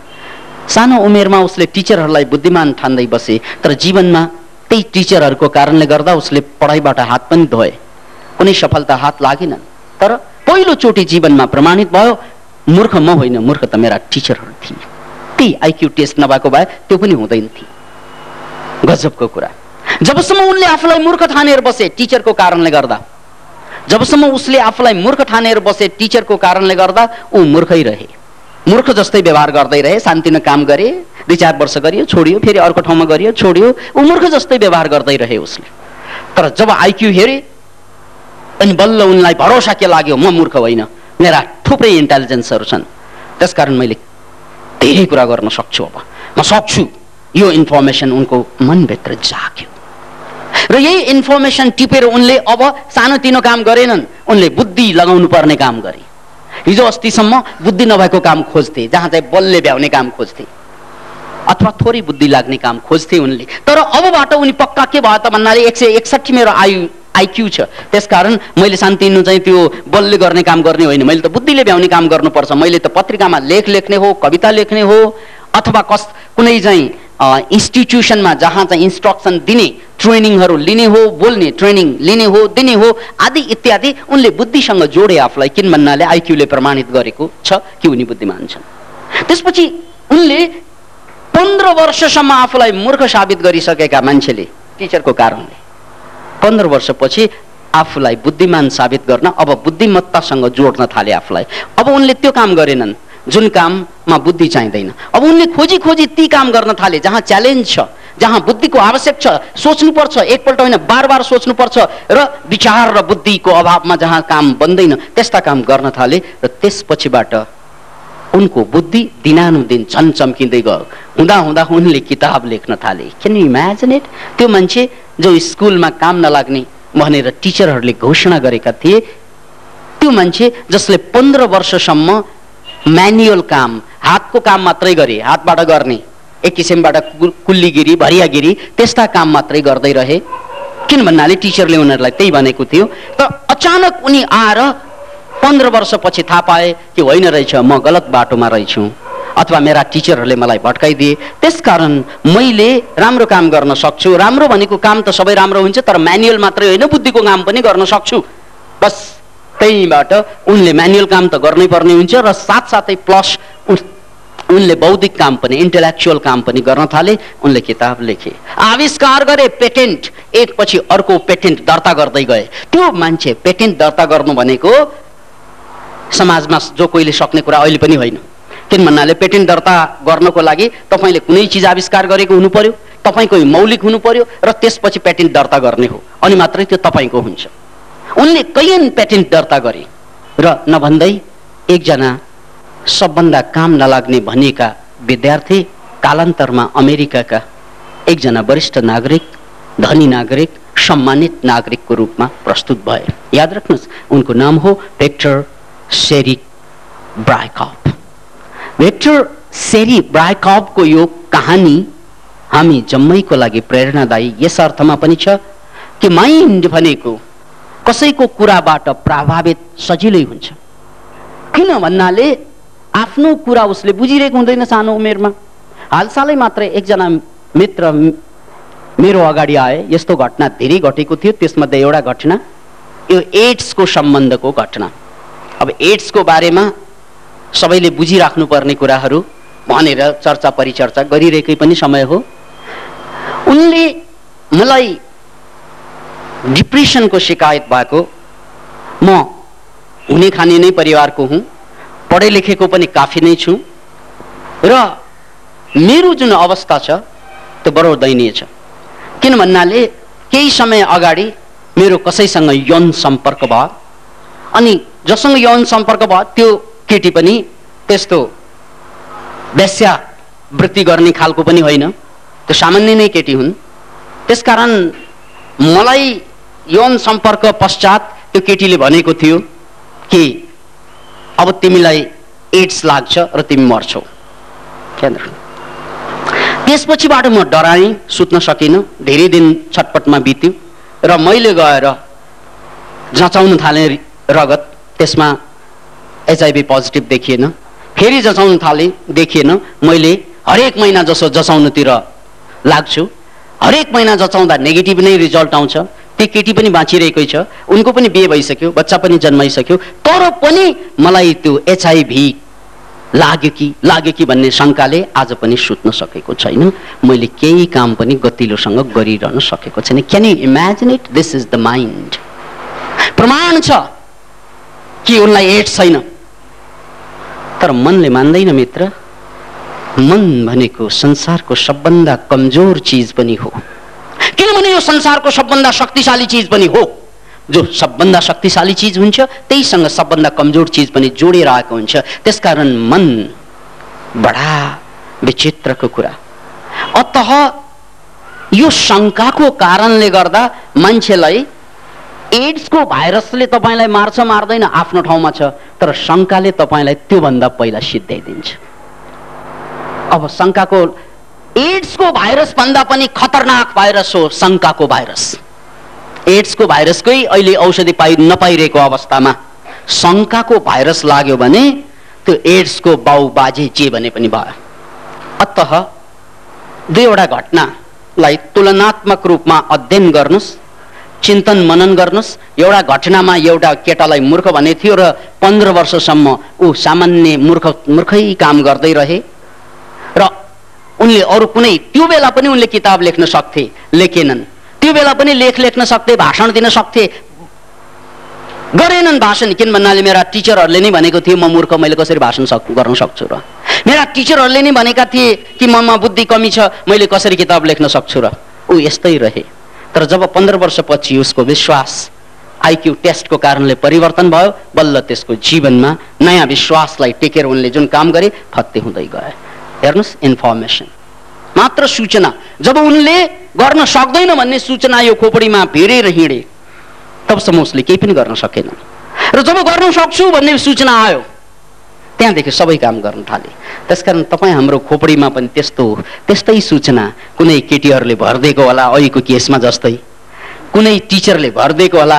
सानो उमेरमा उसले टिचरहरूलाई बुद्धिमान ठान्दै बसे, तर जीवनमा त्यही टिचरहरूको कारणले गर्दा उसले पढाइबाट हात पनि धोए, कुनै सफलता हात लागेनन्। तर पहिलोचोटि जीवनमा प्रमाणित भयो, मूर्ख म होइन, मूर्ख त मेरा टिचरहरू थिए। त्यही आइक्यू टेस्ट नभएको भए त्यो पनि हुँदैन थियो। गजबको कुरा। जबसम्म उनले आफूलाई मूर्ख ठानेर बसे टिचरको कारणले गर्दा, जबसम्म उसले आफूलाई मूर्ख ठानेर बसे टिचरको कारणले गर्दा, ऊ मूर्खै रहे, मूर्ख जस्तै व्यवहार गर्दै रहे। शान्तिमा काम गरे, 2-4 वर्ष गरियो, छोडियो, फेरि अर्को ठाउँमा गरियो, छोडियो, ऊ मूर्ख जस्तै व्यवहार गर्दै रहे उसले। तर जब आइक्यू हेरे अनि बल्ल उनलाई भरोसा के लाग्यो, म मूर्ख होइन, मेरा थुप्रै इन्टेलिजेन्सहरू छन्, त्यसकारण मैले धेरै कुरा गर्न सक्छु, अब म सक्छु। यो इन्फर्मेसन उनको मनभित्र जाग्यो र यही इन्फर्मेसन टिपेर उनले अब सानोतिनो काम गरेनन्, उनले बुद्धि लगाउनु पर्ने काम गरे। हिजो अस्तिसम्म बुद्धि नभएको काम खोज्थे, जहाँ चाहिँ बलले भ्याउने काम खोज्थे अथवा थोरै बुद्धि लाग्ने काम खोज्थे उनले। तर अबबाट उनी पक्का के भयो त भन्नाले 161 मेरो आइक्यू छ, त्यसकारण मैले शान्तिनु चाहिँ त्यो बलले गर्ने काम गर्ने होइन, मैले त बुद्धिले भ्याउने काम गर्नुपर्छ। मैले त पत्रिकामा लेख लेख्ने हो, कविता लेख्ने हो, अथवा कुनै चाहिँ इन्स्टिट्युसनमा जहाँ चाहिँ इन्स्ट्रक्सन दिने, ट्रेनिङहरू लिने हो, बोल्ने ट्रेनिङ लिने हो, दिने हो, आदि इत्यादि। उनले बुद्धिसँग जोडे आफूलाई, किन भन्नाले आइक्यूले प्रमाणित गरेको छ कि उनी बुद्धिमान छन्। त्यसपछि उनले 15 वर्षसम्म आफूलाई मूर्ख साबित गरिसकेका मान्छेले टिचरको कारणले 15 वर्षपछि आफूलाई बुद्धिमान साबित गर्न अब बुद्धिमत्तासँग जोड्न थाले आफूलाई। अब उनले त्यो काम गरेनन् जुन काममा बुद्धि चाहिँदैन। अब उनले खोजी खोजी ती काम गर्न थाले जहाँ च्यालेन्ज छ, जहाँ बुद्धिको आवश्यक छ, सोच्नुपर्छ, एकपल्ट होइन बार सोच्नुपर्छ, र विचार र बुद्धिको अभावमा जहाँ काम बन्दैन त्यस्ता काम गर्न थाले। र त्यसपछिबाट उनको बुद्धि दिनानुदिन झन् चम्किँदै गयो। हुँदा हुँदा उनले किताब लेख्न थाले। Can you imagine it? त्यो मान्छे जो स्कुलमा काम नलाग्ने भनेर टिचरहरूले घोषणा गरेका थिए, त्यो मान्छे जसले 15 वर्षसम्म म्यानुअल काम, हातको काम मात्रै गरे, हातबाट गर्ने, एक किसिमबाट कुल्लीगिरी, भरियागिरी, त्यस्ता काम मात्रै गर्दै रहे। किन भन्नाले टिचरले उनीहरूलाई त्यही भनेको थियो। तर अचानक उनी आएर 15 वर्षपछि थाहा पाए कि होइन रहेछ, म गलत बाटोमा रहेछु, अथवा मेरा टिचरहरूले मलाई भट्काइदिए, त्यसकारण मैले राम्रो काम गर्न सक्छु। राम्रो भनेको काम त सबै राम्रो हुन्छ, तर म्यानुअल मात्रै होइन, बुद्धिको काम पनि गर्न सक्छु। बस त्यहीबाट उनले म्यानुअल काम त गर्नै पर्ने हुन्छ र साथसाथै प्लस उनले बौद्धिक काम पनि, इन्टेलेक्चुअल काम पनि गर्न थाले। उनले किताब लेखे, आविष्कार गरे, पेटेन्ट, एकपछि अर्को पेटेन्ट दर्ता गर्दै गए। त्यो मान्छे पेटेन्ट दर्ता गर्नु भनेको समाजमा जो कोहीले सक्ने कुरा अहिले पनि होइन। किन भन्नाले पेटेन्ट दर्ता गर्नको लागि तपाईले कुनै चिज आविष्कार गरेको हुनु पर्यो, तपाईको मौलिक हुनु पर्यो र त्यसपछि पेटेन्ट दर्ता गर्ने हो, अनि मात्रै त्यो तपाईको हुन्छ। उनले कैयन पेटेन्ट दर्ता गरे र नभन्दै एकजना सबभन्दा काम नलाग्ने भनिएका विद्यार्थी कालान्तरमा अमेरिकाका एकजना वरिष्ठ नागरिक, धनी नागरिक, सम्मानित नागरिकको रूपमा प्रस्तुत भए। याद राख्नुहोस्, उनको नाम हो विक्टर सेरी ब्राइकॉफ। विक्टर सेरी ब्राइकॉफको यो कहानी हामी जम्मैको लागि प्रेरणादायी यस अर्थमा पनि छ कि माइन्ड भनेको कसैको कुराबाट प्रभावित सजिलै हुन्छ। किन भन्नाले आफ्नो कुरा उसले बुझिरहेको हुँदैन सानो उमेरमा। हालसालै मात्रै एकजना मित्र मेरो अगाडि आए, यस्तो घटना धेरै घटेको थियो। त्यसमध्ये एउटा घटना यो एड्सको सम्बन्धको घटना। अब एड्सको बारेमा सबैले बुझिराख्नु पर्ने कुराहरू भनेर चर्चा परिचर्चा गरिरहेकै पनि समय हो। उनले मलाई डिप्रेसनको शिकायत भएको, म हुने खाने नै परिवारको हुँ, पढे लेखेको पनि काफी नै छु र मेरो जुन अवस्था छ त्यो बडो दयनीय छ। किन भन्नाले केही समय अगाडि मेरो कसैसँग यौन सम्पर्क भयो, अनि जसँग यौन सम्पर्क भयो त्यो केटी पनि त्यस्तो वेश्यावृत्ति गर्ने खालको पनि होइन, त्यो सामान्य नै केटी हुन्। त्यसकारण मलाई यौन सम्पर्क पश्चात त्यो केटीले भनेको थियो कि अब तिमीलाई एड्स लाग्छ र तिमी मर्छौ। त्यसपछिबाट म डराएँ, सुत्न सकिनँ, धेरै दिन छटपटमा बित्यो र मैले गएर जचाउन थालेँ रगत, त्यसमा एचआईभी पोजिटिभ देखिएन। फेरि जचाउन थालेँ, देखिएन। मैले हरेक महिना जसो जचाउनतिर लाग्छु, हरेक महिना जचाउँदा नेगेटिभ नै रिजल्ट आउँछ। त्यो केटी पनि बाँचिरहेकै छ, उनको पनि बिहे भइसक्यो, बच्चा पनि जन्माइसक्यो, तर पनि मलाई त्यो एचआईभी लाग्यो कि भन्ने शङ्काले आज पनि सुत्न सकेको छैन। मैले केही काम पनि गतिलोसँग गरिरहन सकेको छैन। Can you imagine it? This is the mind. प्रमाण छ कि उनलाई एड्स छैन, तर मनले मान्दैन मित्र। मन भनेको संसारको सबभन्दा कमजोर चीज पनि हो, किनभने यो संसारको सबभन्दा शक्तिशाली चीज पनि हो। जो सबभन्दा शक्तिशाली चीज हुन्छ त्यहीसँग सबभन्दा कमजोर चीज पनि जोडेर आएको हुन्छ। त्यसकारण मन बडा विचित्रको कुरा। अतः यो शङ्काको कारणले गर्दा मान्छेलाई एड्सको भाइरसले तपाईलाई मार्छ मार्दैन आफ्नो ठाउँमा छ, तर शङ्काले तपाईलाई त्योभन्दा पहिला सिद्ध्याइदिन्छ। अब शङ्काको, एड्सको भाइरस भन्दा पनि खतरनाक भाइरस हो शङ्काको भाइरस। एड्सको भाइरसकै अहिले औषधि नपाइरहेको अवस्थामा शङ्काको भाइरस लाग्यो भने त्यो एड्सको बाउ बाजे जे भने पनि भयो। अतः दुईवटा घटनालाई तुलनात्मक रूपमा अध्ययन गर्नुस्, चिन्तन मनन गर्नुस्। एउटा घटनामा एउटा केटालाई मूर्ख भने थियो र 15 वर्षसम्म ऊ सामान्य मूर्खै काम गर्दै रहे र उनले अरू कुनै, त्यो बेला पनि उनले किताब लेख्न सक्थे, लेखेनन्। त्यो बेला पनि लेख लेख्न सक्थे, भाषण दिन सक्थे, गरेनन् भाषण। किन भन्नाले मेरा टिचरहरूले नै भनेको थियो म मूर्ख, मैले कसरी भाषण गर्न सक्छु र। मेरा टिचरहरूले नै भनेका थिए कि ममा बुद्धि कमी छ, मैले कसरी किताब लेख्न सक्छु र। ऊ यस्तै रहे। तर जब 15 वर्षपछि उसको विश्वास आइक्यू टेस्टको कारणले परिवर्तन भयो, बल्ल त्यसको जीवनमा नयाँ विश्वासलाई टेकेर उनले जुन काम गरे फत्ते हुँदै गए। हेर्नुस्, इन्फर्मेसन मात्र सूचना। जब उनले गर्न सक्दैन भन्ने सूचना यो खोपडीमा भिरेर हिँडे, तबसम्म उसले केही पनि गर्न सकेन। र जब गर्न सक्छु भन्ने सूचना आयो, त्यहाँदेखि सबै काम गर्न थाले। त्यसकारण तपाईँ हाम्रो खोपडीमा पनि त्यस्तै सूचना कुनै केटीहरूले भरिदिएको होला, अहिलेको केसमा जस्तै, कुनै टिचरले भरिदिएको होला,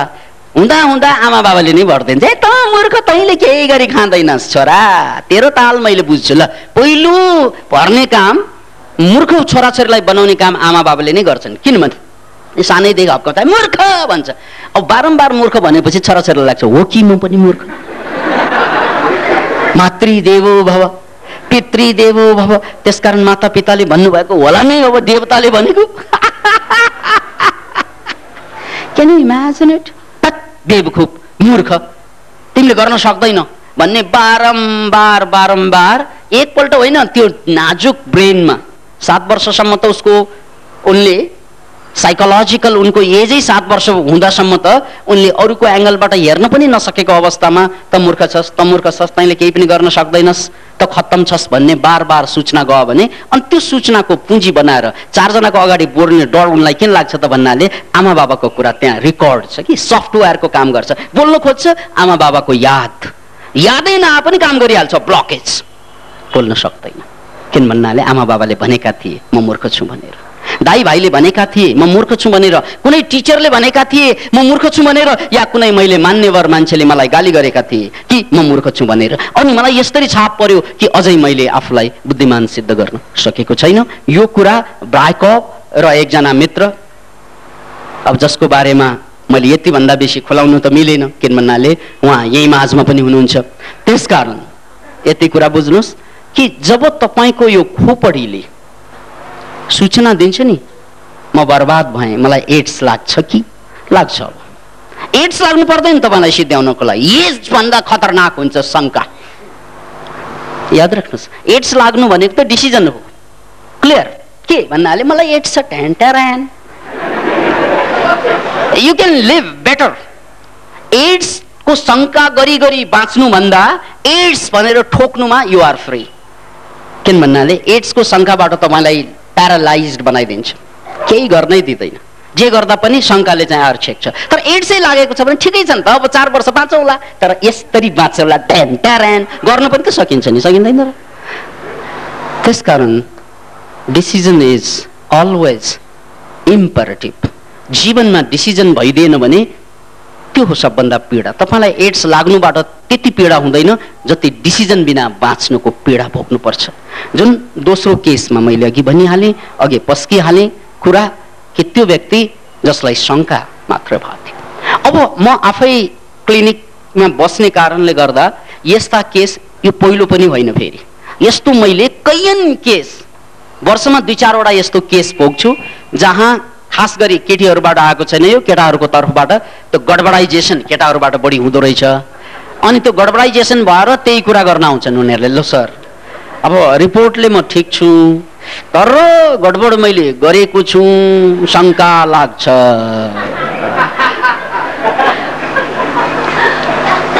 हुँदा हुँदा आमा बाबाले नै भर्दिन्छ, ए त मूर्ख तैँले केही गरी खाँदैनस् छोरा, तेरो ताल मैले बुझ्छु। ल पहिलो भर्ने काम, मूर्ख छोराछोरीलाई बनाउने काम आमा बाबाले नै गर्छन्। किनभने सानैदेखि हप्काउँदा मूर्ख भन्छ। अब बारम्बार मूर्ख भनेपछि छोराछोरीलाई लाग्छ हो कि म पनि मूर्ख। मातृदेवो भव पितृदेवो भव, त्यसकारण माता पिताले भन्नुभएको होला नै अब देवताले भनेको। Can you imagine it? बेवकूफ, मूर्ख, तिमीले गर्न सक्दैनौ भन्ने बारम्बार बारम्बार, एकपल्ट होइन, त्यो नाजुक ब्रेनमा 7 वर्षसम्म त उसको उनले साइकोलोजिकल उनको एजै 7 वर्ष हुँदासम्म त उनले अरूको एंगलबाट हेर्न पनि नसकेको अवस्थामा त मूर्ख छस्, त मूर्ख छस्, तैँले केही पनि गर्न सक्दैनस्, त खत्तम छस् भन्ने बार बार सूचना गयो भने अनि त्यो सूचनाको पुँजी बनाएर 4 जनाको अगाडि बोल्ने डर उनलाई किन लाग्छ त भन्नाले आमा बाबाको कुरा त्यहाँ रेकर्ड छ कि सफ्टवेयरको काम गर्छ। बोल्न खोज्छ, आमा बाबाको यादै नआए पनि काम गरिहाल्छ, ब्लकेज, बोल्न सक्दैन। किन भन्नाले आमा बाबाले भनेका थिए म मूर्ख छु भनेर, दाई भाइले भनेका थिए म मूर्ख छु भनेर, कुनै टिचरले भनेका थिए म मूर्ख छु भनेर, या कुनै मैले मान्नेवर मान्छेले मलाई गाली गरेका थिए कि म मूर्ख छु भनेर, अनि मलाई यस्तरी छाप पर्यो कि अझै मैले आफूलाई बुद्धिमान सिद्ध गर्न सकेको छैन। यो कुरा ब्रायकअप र एकजना मित्र, अब जसको बारेमा मैले यति भन्दा बेसी खुलाउनु त मिलेन, किन भन्नाले उहाँ यही माझमा पनि हुनुहुन्छ। त्यसकारण यति कुरा बुझ्नुहोस् कि जब तपाईको यो खोपडीले सूचना दिन्छ नि म बर्बाद भएँ, मलाई एड्स लाग्छ कि लाग्छ, एड्स लाग्नु पर्दैन तपाईलाई सिद्ध्याउनको लागि, एड्स भन्दा खतरनाक हुन्छ शंका। याद राख्नुहोस्, एड्स लाग्नु भनेको त डिसिजन हो, क्लियर। के भन्नाले मलाई एड्स छ, टेन्टरान, you can live better. AIDS को शंका गरी गरी बाँच्नु भन्दा एड्स भनेर ठोक्नुमा यु आर फ्री। किन भन्नाले एड्स को शंकाबाट तपाईलाई प्यारालाइज्ड बनाइदिन्छ, केही गर्नै दिँदैन, जे गर्दा पनि शंकाले चाहिँ आर्छेक्छ। तर एड्सै लागेको छ भने ठिकै छ नि त, अब 4 वर्ष बाँचौला, तर यसरी बाँचौला, टेन्टरान गर्न पनि त सकिन्छ नि, सकिँदैन र? त्यसकारण डिसिजन इज अलवेज इम्परेटिभ। जीवनमा डिसिजन भइदिएन भने त्यो हो सबभन्दा पीडा। तपाईलाई एड्स लाग्नुबाट त्यति पीडा हुँदैन जति डिसिजन बिना बाँच्नुको पीडा भोग्नुपर्छ। जुन दोस्रो केसमा मैले अघि भनिहालेँ, अघि पस्किहालेँ कुरा कि त्यो व्यक्ति जसलाई शंका मात्र भएको थियो। अब म आफै क्लिनिकमा बस्ने कारणले गर्दा यस्ता केस यो पहिलो पनि होइन, फेरि यस्तो मैले कैयन केस, वर्षमा 2-4 वटा यस्तो केस भोग्छु जहाँ खास गरी केटीहरूबाट आएको छैन, यो केटाहरूको तर्फबाट त्यो गडबडाइजेसन केटाहरूबाट बढी हुँदो रहेछ। अनि त्यो गडबडाइजेसन भएर त्यही कुरा गर्न आउँछन् उनीहरूले, ल सर अब रिपोर्टले म ठिक छु तर गडबड मैले गरेको छु, शंका लाग्छ।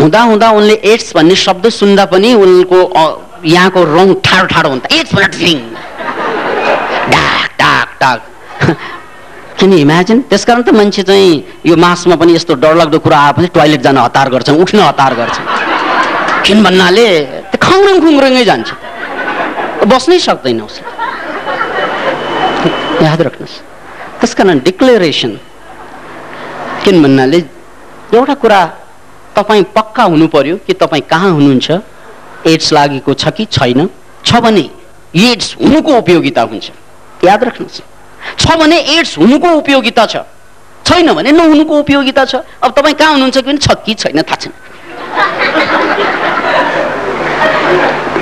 हुँदा हुँदा उनले एड्स भन्ने शब्द सुन्दा पनि उनको यहाँको रङ ठाडो ठाडो हुन्छ, एड्स भनेर डाक डाक डाक। किन इमेजिन, त्यसकारण त मान्छे चाहिँ यो मासमा पनि यस्तो डरलाग्दो कुरा आए पनि टोयलेट जान हतार गर्छन्, उठ्न हतार गर्छन्। किन भन्नाले त्यो खङ्ग्रङ खुङ्ग्रङै जान्छ, बस्नै सक्दैन उसले। याद राख्नुहोस्, त्यसकारण डिक्लेरेसन, किन भन्नाले एउटा कुरा तपाईँ पक्का हुनु पर्यो कि तपाईँ कहाँ हुनुहुन्छ, एड्स लागेको छ कि छैन, छ भने एड्स हुनुको उपयोगिता हुन्छ। याद राख्नुहोस्, छ भने एड्स हुनुको उपयोगिता छ, छैन भने नहुनुको उपयोगिता छ। अब तपाईँ कहाँ हुनुहुन्छ कि छ कि छैन थाहा छैन,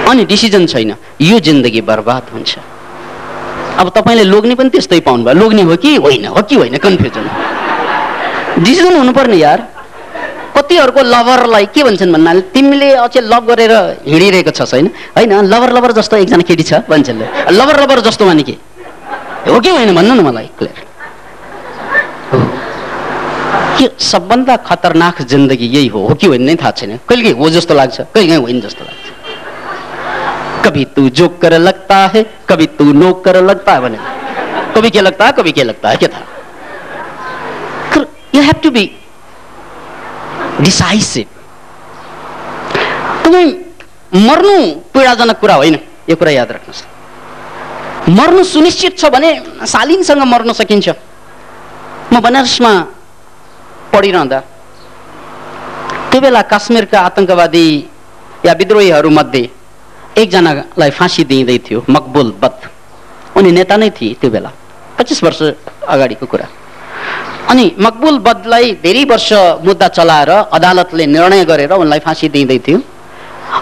अनि डिसिजन छैन, यो जिन्दगी बर्बाद हुन्छ। अब तपाईले लोग्ने पनि त्यस्तै पाउनु भयो, लोग्ने हो कि होइन कन्फ्युजन। डिसिजन हुनुपर्ने यार। कतिहरूको लभरलाई के भन्छन् भन्नाले तिमीले अझै लभ गरेर हिँडिरहेको छस् होइन, होइन लभर लभर जस्तो एकजना केटी छ भन्छन्, लभर लभर जस्तो भने के हो कि होइन भन्नु न मलाई क्लियर। के सबभन्दा खतरनाक जिन्दगी यही हो कि होइन नै थाहा छैन, कहिले हो जस्तो लाग्छ, कहिले होइन जस्तो लाग्छ। कभी तू जोक कर लगता है, कभी तू नोक कर लगता है, कभी क्या लगता है, कभी क्या लगता है, क्या था। You have to be decisive. तपाईँ मर्नु पीडाजनक कुरा होइन, यो कुरा याद राख्नुहोस्। मर्नु सुनिश्चित छ भने शालीनसँग मर्न सकिन्छ। म बनारसमा पढिरहँदा त्यो बेला काश्मीरका आतंकवादी या विद्रोहीहरूमध्ये एकजनालाई फाँसी दिइँदै थियो, मकबुल बद। उनी नेता नै थिए त्यो बेला, 25 वर्ष अगाडिको कुरा। अनि मकबुल बदलाई धेरै वर्ष मुद्दा चलाएर अदालतले निर्णय गरेर उनलाई फाँसी दिइँदै थियो।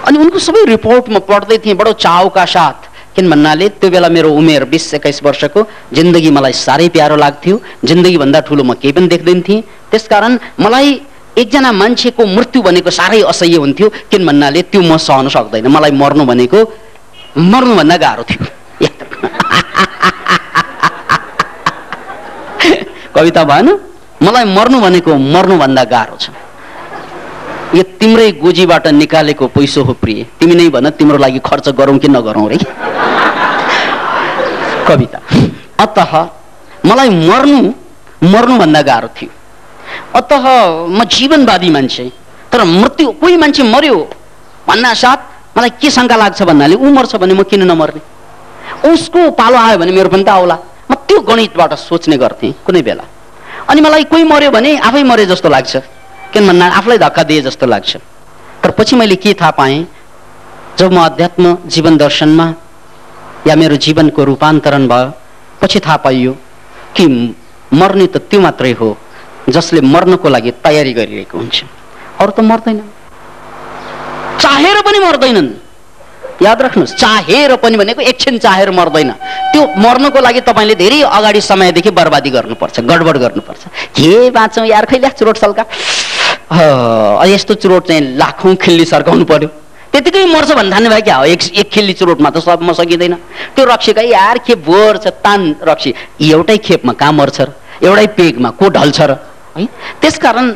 अनि उनको सबै रिपोर्ट म पढ्दै थिएँ बडो चावका साथ, किन भन्नाले त्यो बेला मेरो उमेर 20-21 वर्षको, जिन्दगी मलाई साह्रै प्यारो लाग्थ्यो, जिन्दगीभन्दा ठुलो म केही पनि देख्दैन थिएँ। त्यसकारण मलाई एकजना मान्छेको मृत्यु भनेको साह्रै असह्य हुन्थ्यो, किन भन्नाले त्यो म सहन सक्दैन। मलाई मर्नु भनेको मर्नुभन्दा गाह्रो थियो। कविता भएन, मलाई मर्नु भनेको मर्नुभन्दा गाह्रो छ। यो तिम्रै गोजीबाट निकालेको पैसो हो प्रिय, तिमी नै भन तिम्रो लागि खर्च गरौँ कि नगरौँ रे। कविता। अतः मलाई मर्नुभन्दा गाह्रो थियो। अतः म जीवनवादी मान्छे, तर मृत्यु कोही मान्छे मर्यो भन्ना साथ मलाई के शङ्का लाग्छ भन्नाले ऊ मर्छ भने म किन नमर्ने, उसको पालो आयो भने मेरो पनि त आउला। म त्यो गणितबाट सोच्ने गर्थेँ कुनै बेला। अनि मलाई कोही मर्यो भने आफै मरे जस्तो लाग्छ, किन भन्दा आफूलाई धक्का दिए जस्तो लाग्छ। तर पछि मैले के थाहा पाएँ, जब म अध्यात्म जीवन दर्शनमा या मेरो जीवनको रूपान्तरण भयो, पछि थाहा पाइयो कि मर्ने त त्यो मात्रै हो जसले मर्नको लागि तयारी गरिरहेको हुन्छ, अरू त मर्दैन, चाहेर पनि मर्दैनन्। याद राख्नुहोस्, चाहेर पनि भनेको एकछिन चाहेर मर्दैन। त्यो मर्नको लागि तपाईँले धेरै अगाडि समयदेखि बर्बादी गर्नुपर्छ, गडबड गर्नुपर्छ। के बाँचौँ यार, खैला चुरोट सल्का, यस्तो चुरोट चाहिँ लाखौँ खिल्ली सर्काउनु पर्यो, त्यतिकै मर्छ भन्ने ठान्ने भयो क्या हो। एक खिल्ली चुरोटमा त सबमा सकिँदैन। त्यो रक्सीका यार के बोर छ, तान रक्सी एउटै खेपमा कहाँ मर्छ र, एउटै पेगमा को ढल्छ र है। त्यसकारण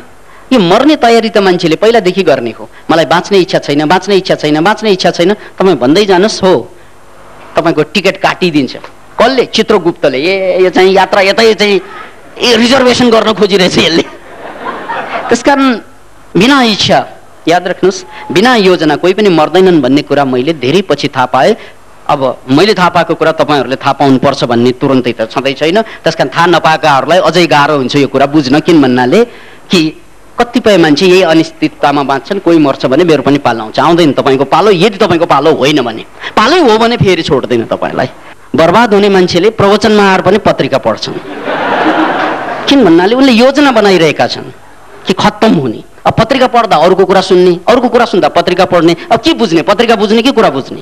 यो मर्ने तयारी त मान्छेले पहिलादेखि गर्ने हो। मलाई बाँच्ने इच्छा छैन, बाँच्ने इच्छा छैन, बाँच्ने इच्छा छैन, तपाईँ भन्दै जानुहोस्, हो तपाईँको टिकट काटिदिन्छ। कसले? चित्रगुप्तले। यो चाहिँ यात्रा यतै चाहिँ रिजर्भेसन गर्न खोजिरहेछ यसले। त्यसकारण बिना इच्छा, याद राख्नुहोस्, बिना योजना कोही पनि मर्दैनन् भन्ने कुरा मैले धेरै पछि थाहा पाएँ। अब मैले थाहा पाएको कुरा तपाईँहरूले थाहा पाउनुपर्छ भन्ने तुरन्तै त छँदै छैन। त्यसकारण थाहा नपाएकाहरूलाई अझै गाह्रो हुन्छ यो कुरा बुझ्न, किन भन्नाले कि कतिपय मान्छे यही अनिश्चिततामा बाँच्छन्। कोही मर्छ भने मेरो पनि पालो आउँछ, आउँदैन तपाईँको पालो। यदि तपाईँको पालो होइन भने, पालै हो भने फेरि छोड्दैन तपाईँलाई। बर्बाद हुने मान्छेले प्रवचनमा आएर पनि पत्रिका पढ्छन्, किन भन्नाले उनले योजना बनाइरहेका छन् कि खत्तम हुने। अब पत्रिका पढ्दा अरूको कुरा सुन्ने, अरूको कुरा सुन्दा पत्रिका पढ्ने, अब के बुझ्ने, पत्रिका बुझ्ने कि कुरा बुझ्ने।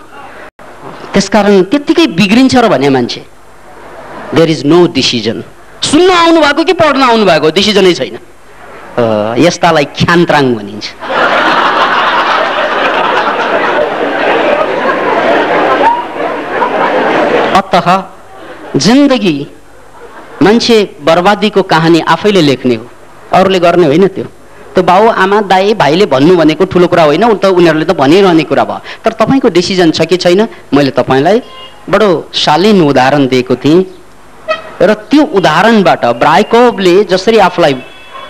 त्यसकारण त्यत्तिकै बिग्रिन्छ र भने मान्छे। There is no decision. सुन्न आउनु भएको कि पढ्न आउनु भएको, डिसिजनै छैन। यस्तालाई ख्यान्त्राङ भनिन्छ। अतः जिन्दगी मान्छे बर्बादीको कहानी आफैले लेख्ने हो, अरूले गर्ने होइन। त्यो बाउ आमा दाई भाइले भन्नु भनेको ठुलो कुरा होइन, त उनीहरूले त भनिरहने कुरा भयो। तर तपाईँको डिसिजन छ कि छैन। मैले तपाईँलाई बडो शालीन उदाहरण दिएको थिएँ र त्यो उदाहरणबाट ब्राइकोभले जसरी आफूलाई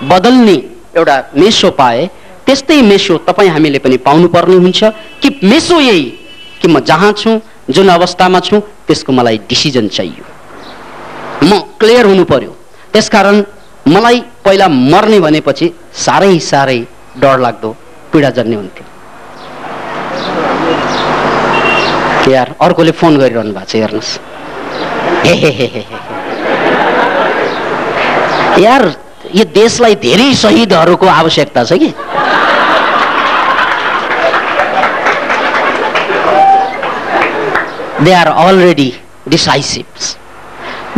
बदल्ने एउटा मेसो पाए, त्यस्तै मेसो तपाईँ हामीले पनि पाउनुपर्ने हुन्छ। कि मेसो यही कि म जहाँ छु, जुन अवस्थामा छु, त्यसको मलाई डिसिजन चाहियो, म क्लियर हुनु पर्यो। त्यसकारण मलाई पहिला मर्ने भनेपछि साह्रै साह्रै डर लाग्दो, पीडाजन्य हुन्थ्यो। यार अर्कोले फोन गरिरहनु भएको छ, हेर्नुहोस्। यार यो देशलाई धेरै शहीदहरूको आवश्यकता छ कि। They are already decisive.